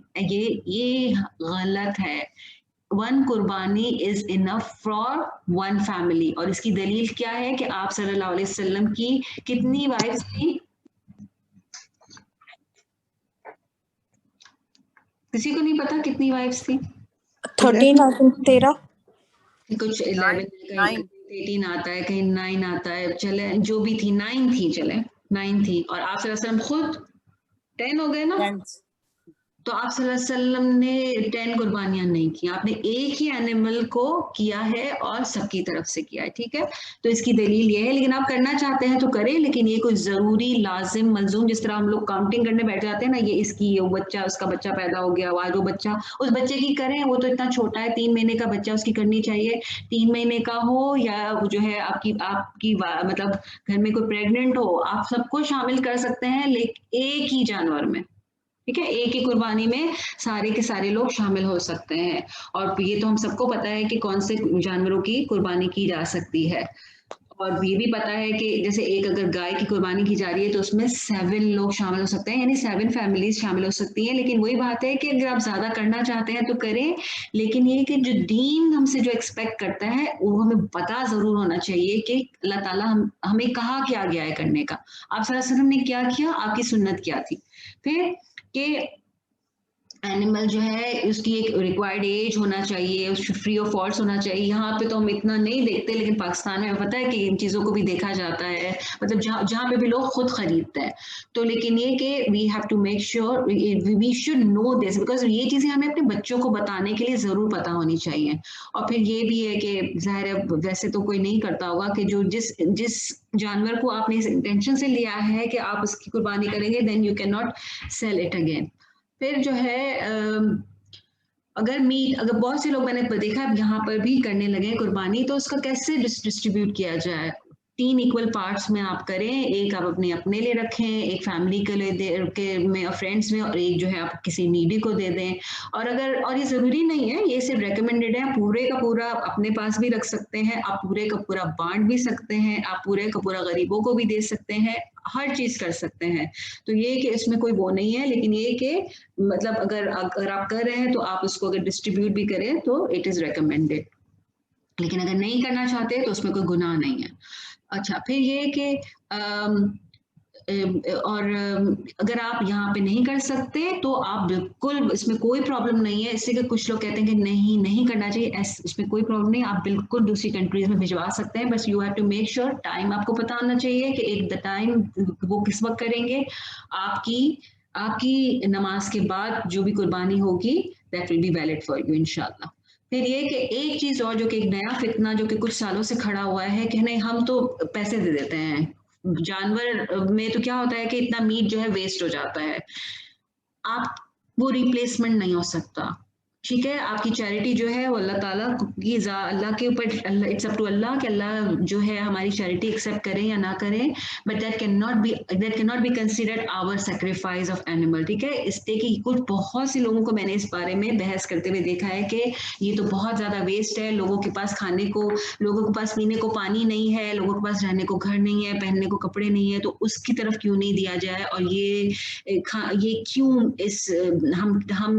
یہ غلط ہے. 1 قربانی از انف فار 1 فیملی. اور اس کی دلیل کیا ہے کہ آپ صلی اللہ علیہ وسلم کی کتنی وائفز تھی؟ کسی کو نہیں پتا کتنی وائفز تھی؟ 13 کچھ 11 کہیں 18 آتا ہے, کہیں 9 آتا ہے, چلے جو بھی تھی 9 تھی, چلے 9 تھی. اور آپ صلی اللہ علیہ وسلم خود 10 ہو گئے نا. تو آپ صلی اللہ علیہ وسلم نے 10 قربانیاں نہیں کی, آپ نے ایک ہی اینیمل کو کیا ہے اور سب کی طرف سے کیا ہے. ٹھیک ہے, تو اس کی دلیل یہ ہے. لیکن آپ کرنا چاہتے ہیں تو کریں, لیکن یہ کوئی ضروری لازم ملزوم, جس طرح ہم لوگ کاؤنٹنگ کرنے بیٹھ جاتے ہیں نا, یہ اس کی وہ بچہ, اس کا بچہ پیدا ہو گیا, آج وہ بچہ اس بچے کی کریں, وہ تو اتنا چھوٹا ہے, 3 مہینے کا بچہ, اس کی کرنی چاہیے. 3 مہینے کا ہو یا جو ہے آپ کی مطلب گھر میں کوئی پریگننٹ ہو, آپ سب کو شامل کر سکتے ہیں لیکن ایک ہی جانور میں. ٹھیک ہے, ایک ہی قربانی میں سارے کے سارے لوگ شامل ہو سکتے ہیں. اور یہ تو ہم سب کو پتا ہے کہ کون سے جانوروں کی قربانی کی جا سکتی ہے. اور یہ بھی پتا ہے کہ جیسے ایک اگر گائے کی قربانی کی جا رہی ہے تو اس میں 7 لوگ شامل ہو سکتے ہیں, یعنی 7 فیملیز شامل ہو سکتی ہیں. لیکن وہی بات ہے کہ اگر آپ زیادہ کرنا چاہتے ہیں تو کریں, لیکن یہ کہ جو دین ہم سے جو ایکسپیکٹ کرتا ہے وہ ہمیں پتا ضرور ہونا چاہیے کہ اللہ تعالیٰ ہمیں کہا کیا گیا ہے کرنے کا. آپ صلی اللہ علیہ وسلم نے کیا کیا, آپ کی سنت کیا تھی. پھر کہ اینیمل جو ہے اس کی ایک ریکوائرڈ ایج ہونا چاہیے, اس فری آف فالٹس ہونا چاہیے. یہاں پہ تو ہم اتنا نہیں دیکھتے, لیکن پاکستان میں پتہ ہے کہ ان چیزوں کو بھی دیکھا جاتا ہے, مطلب جہاں پہ بھی لوگ خود خریدتے ہیں. تو لیکن یہ کہ we have to make sure we should know this, because یہ چیزیں ہمیں اپنے بچوں کو بتانے کے لیے ضرور پتا ہونی چاہیے. اور پھر یہ بھی ہے کہ ظاہر ہے ویسے تو کوئی نہیں کرتا ہوگا کہ جو جس جانور کو آپ نے اس انٹینشن سے لیا ہے کہ آپ اس کی قربانی کریں گے, then you can not sell it again. پھر جو ہے اگر میٹ, اگر بہت سے لوگ میں نے دیکھا یہاں پر بھی کرنے لگے قربانی, تو اس کا کیسے ڈسٹریبیوٹ کیا جائے. 3 ایکول پارٹس میں آپ کریں, ایک آپ اپنے لیے رکھیں, ایک فیملی کے لیے میں اور فرینڈس میں, اور ایک جو ہے آپ کسی نیڈی کو دے دیں. اور یہ ضروری نہیں ہے, یہ صرف ریکمینڈیڈ ہے. پورے کا پورا اپنے پاس بھی رکھ سکتے ہیں, آپ پورے کا پورا بانٹ بھی سکتے ہیں, آپ پورے کا پورا غریبوں کو بھی دے سکتے ہیں, ہر چیز کر سکتے ہیں. تو یہ کہ اس میں کوئی وہ نہیں ہے, لیکن یہ کہ مطلب اگر آپ کر رہے ہیں تو آپ اس کو اگر ڈسٹریبیوٹ بھی کریں تو اٹ از ریکمینڈیڈ. لیکن اگر نہیں کرنا چاہتے تو اس میں کوئی گناہ نہیں ہے. اچھا, پھر یہ کہ اور اگر آپ یہاں پہ نہیں کر سکتے تو آپ بالکل, اس میں کوئی پرابلم نہیں ہے. اس سے کہ کچھ لوگ کہتے ہیں کہ نہیں کرنا چاہیے, اس میں کوئی پرابلم نہیں, آپ بالکل دوسری کنٹریز میں بھجوا سکتے ہیں. بس you have to make sure time آپ کو پتا ہونا چاہیے کہ ایک دا ٹائم وہ کس وقت کریں گے. آپ کی نماز کے بعد جو بھی قربانی ہوگی that will be valid for you انشاءاللہ. پھر یہ کہ ایک چیز اور جو کہ ایک نیا فتنہ جو کہ کچھ سالوں سے کھڑا ہوا ہے کہ نہیں ہم تو پیسے دے دیتے ہیں, جانور میں تو کیا ہوتا ہے کہ اتنا میٹ جو ہے ویسٹ ہو جاتا ہے, آپ وہ ریپلیسمنٹ نہیں ہو سکتا. ٹھیک ہے, آپ کی چیریٹی جو ہے وہ اللہ تعالیٰ کی اللہ کے اوپر, اٹس اپ ٹو اللہ کہ اللہ جو ہے ہماری چیریٹی ایکسیپٹ کریں یا نہ کریں, but that can not be considered our sacrifice of animal. ٹھیک ہے, اس لیے کہ کچھ بہت سے لوگوں کو میں نے اس بارے میں بحث کرتے ہوئے دیکھا ہے کہ یہ تو بہت زیادہ ویسٹ ہے, لوگوں کے پاس کھانے کو, لوگوں کے پاس پینے کو پانی نہیں ہے, لوگوں کے پاس رہنے کو گھر نہیں ہے, پہننے کو کپڑے نہیں ہے, تو اس کی طرف کیوں نہیں دیا جائے. اور یہ کیوں ہم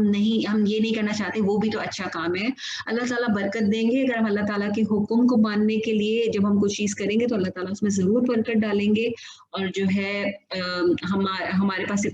یہ نہیں کرنا چاہتے जाते हैं, वो भी तो अच्छा काम है। अल्लाह ताला बरकत देंगे अगर हम अल्लाह ताला के हुक्म को मानने के लिए जब हम कुछ चीज़ करेंगे तो अल्लाह ताला उसमें ज़रूर बरकत डालेंगे। और जो है हमारे पास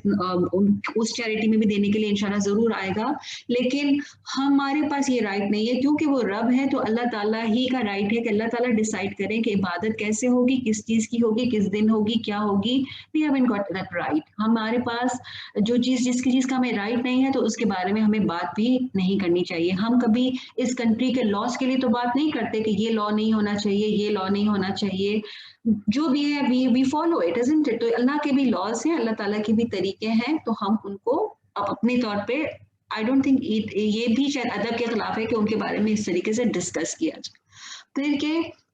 उस चैरिटी में भी देने के लिए इंशाल्लाह ज़रूर आएगा, लेकिन हमारे पास ये राइट नहीं है क्योंकि वो रब है, तो अल्लाह ताला ही का राइट है कि अल्लाह ताला डिसाइड करें कि इबादत कैसे होगी, किस चीज़ की होगी, किस दिन होगी, क्या होगी। We haven't got that right. हमारे पास जो जिसकी चीज़ का हमें राइट नहीं है तो उसके बारे में हमें बात भी नहीं करनी चाहिए। हम कभी इस कंट्री के लॉस के लिए तो बात नहीं करते कि ये लॉ नहीं होना चाहिए, ये लॉ नहीं होना चाहिए, जो भी है we follow it, isn't it? तो अल्लाह के भी लॉज हैं, अल्लाह ताला के भी तरीके हैं, तो हम उनको अब अपने तौर पे आई डोंट थिंक ये भी शायद अदब के खिलाफ है कि उनके बारे में इस तरीके से डिस्कस किया जाए। फिर के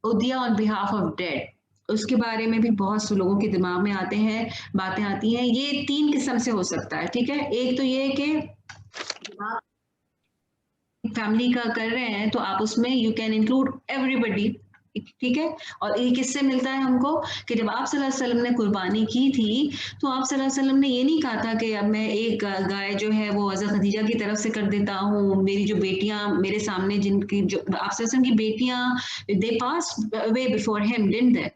Udiya on behalf of dead, उसके बारे में भी बहुत से लोगों के दिमाग में आते हैं, बातें आती हैं। ये 3 किस्म से हो सकता है, ठीक है। एक तो ये है कि आप फैमिली का कर रहे हैं तो आप उसमें यू कैन इंक्लूड एवरीबडी, ठीक है। और ये किससे मिलता है हमको कि जब आप सल्लल्लाहु अलैहि वसल्लम ने कुर्बानी की थी तो आप सल्लल्लाहु अलैहि वसल्लम ने ये नहीं कहा था कि अब मैं एक गाय जो है वो हज़रत खदीजा की तरफ से कर देता हूँ, मेरी जो बेटियां मेरे सामने जिनकी जो आप सल्लल्लाहु अलैहि वसल्लम की बेटियां they pass away before him, didn't they?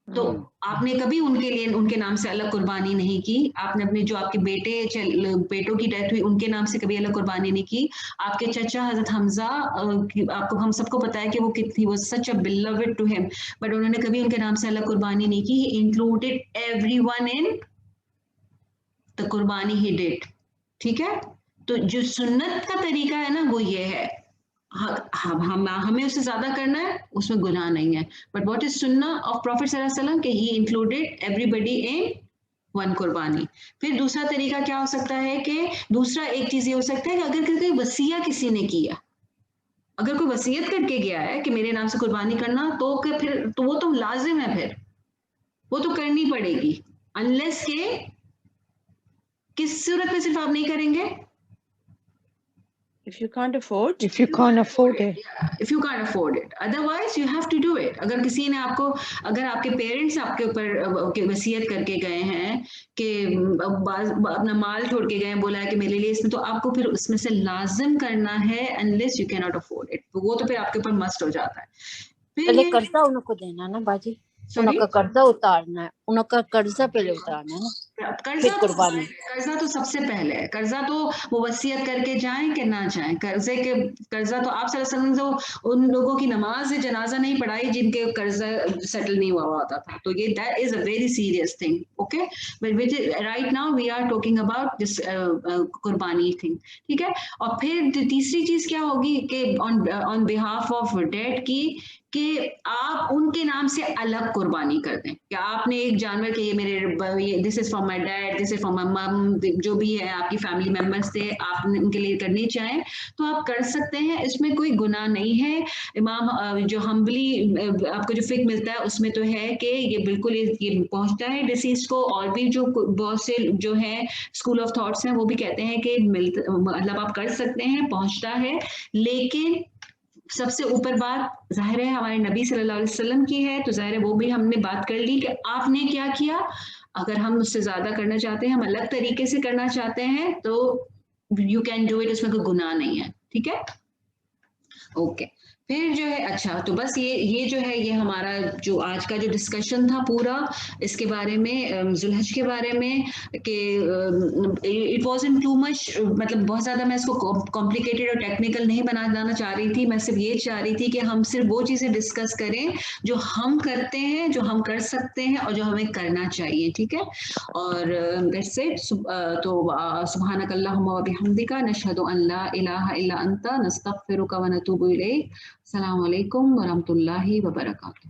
तो आपने कभी उनके लिए उनके नाम से अलग कुर्बानी नहीं की। आपने अपने जो आपके बेटों की डेथ हुई उनके नाम से कभी अलग कुर्बानी नहीं की। आपके चचा हजरत हमजा, आपको हम सबको पता है कि वो कितनी वो सच अ बिलवड टू हिम, बट उन्होंने कभी उनके नाम से अलग कुर्बानी नहीं की। ही इंक्लूडेड एवरीवन इन द कुर्बानी ही डिड, ठीक है। तो जो सुन्नत का तरीका है ना वो ये है, हमें उससे ज्यादा करना है उसमें गुनाह नहीं है, बट व्हाट इज सुन्ना ऑफ प्रॉफिट सल्लल्लाहु अलैहि वसल्लम कि ही इंक्लूडेड एवरीबडी इन वन कुर्बानी। फिर दूसरा तरीका क्या हो सकता है कि दूसरा एक चीज ये हो सकता है कि अगर कोई वसीया किसी ने किया, अगर कोई वसीयत करके गया है कि मेरे नाम से कुर्बानी करना, तो फिर तो वो तो लाजिम है, फिर वो तो करनी पड़ेगी, अनलेस के किस सूरत में सिर्फ आप नहीं करेंगे, If you can't afford, if you can't afford it. if you can't afford it, otherwise you have to do it. अगर किसी ने आपको, अगर आपके पेरेंट्स आपके ऊपर वसीयत करके गए हैं कि अपना माल छोड़ के गए हैं, बोला है कि मेरे लिए इसमें, तो आपको फिर उसमें से लाजिम करना है, unless you cannot afford it, तो वो तो फिर आपके ऊपर मस्ट हो जाता है। फिर पहले कर्जा उनको देना ना बाजी, उनका कर्जा उतारना है, उनका कर्जा पहले उतारना है ना, कर्जा तो सबसे पहले है। कर्जा तो वो वसीयत करके जाएं कि ना जाएं, कर्जा तो आप सल्लल्लाहु अलैहि वसल्लम तो उन लोगों की नमाज जनाजा नहीं पढ़ाई जिनके कर्जा सेटल नहीं हुआ होता था, तो ये that is a very serious thing, okay. But right now we are talking about this कुर्बानी थिंग, ठीक है। और फिर तीसरी चीज क्या होगी कि ऑन बिहाफ ऑफ डेड की, कि आप उनके नाम से अलग कुर्बानी कर दें, कि आपने एक जानवर के, ये मेरे this is for my dad, this is for my mum, जो भी है आपकी फैमिली मेंबर्स थे, आप उनके लिए करनी चाहें तो आप कर सकते हैं, इसमें कोई गुनाह नहीं है। इमाम जो हम्बली आपको जो फिक मिलता है उसमें तो है कि ये बिल्कुल ये पहुंचता है डिसीज को, और भी जो बहुत से जो है स्कूल ऑफ थॉट्स हैं वो भी कहते हैं कि मतलब आप कर सकते हैं, पहुंचता है। लेकिन सबसे ऊपर बात जाहिर है हमारे नबी सल्लल्लाहु अलैहि वसल्लम की है, तो जाहिर है वो भी हमने बात कर ली कि आपने क्या किया। अगर हम उससे ज्यादा करना चाहते हैं, हम अलग तरीके से करना चाहते हैं, तो यू कैन डू इट, उसमें कोई गुनाह नहीं है, ठीक है, ओके। फिर जो है, अच्छा, तो बस ये जो है ये हमारा जो आज का जो डिस्कशन था पूरा इसके बारे में, जुल्हज के बारे में, कि इट वाज़न्ट टू मच, मतलब बहुत ज़्यादा मैं इसको कॉम्प्लिकेटेड और टेक्निकल नहीं बनाना चाह रही थी। मैं सिर्फ ये चाह रही थी कि हम सिर्फ वो चीज़ें डिस्कस करें जो हम करते हैं, जो हम कर सकते हैं और जो हमें करना चाहिए, ठीक है। और दैट्स इट। तो सुब्हानक अल्लाहुम्मा व बिहम्दिका नशहदु अन ला इलाहा इल्ला अंता नस्तगफिरुका व नतूबु इलैक। अस्सलामु अलैकुम व रहमतुल्लाहि व बरकातुहू।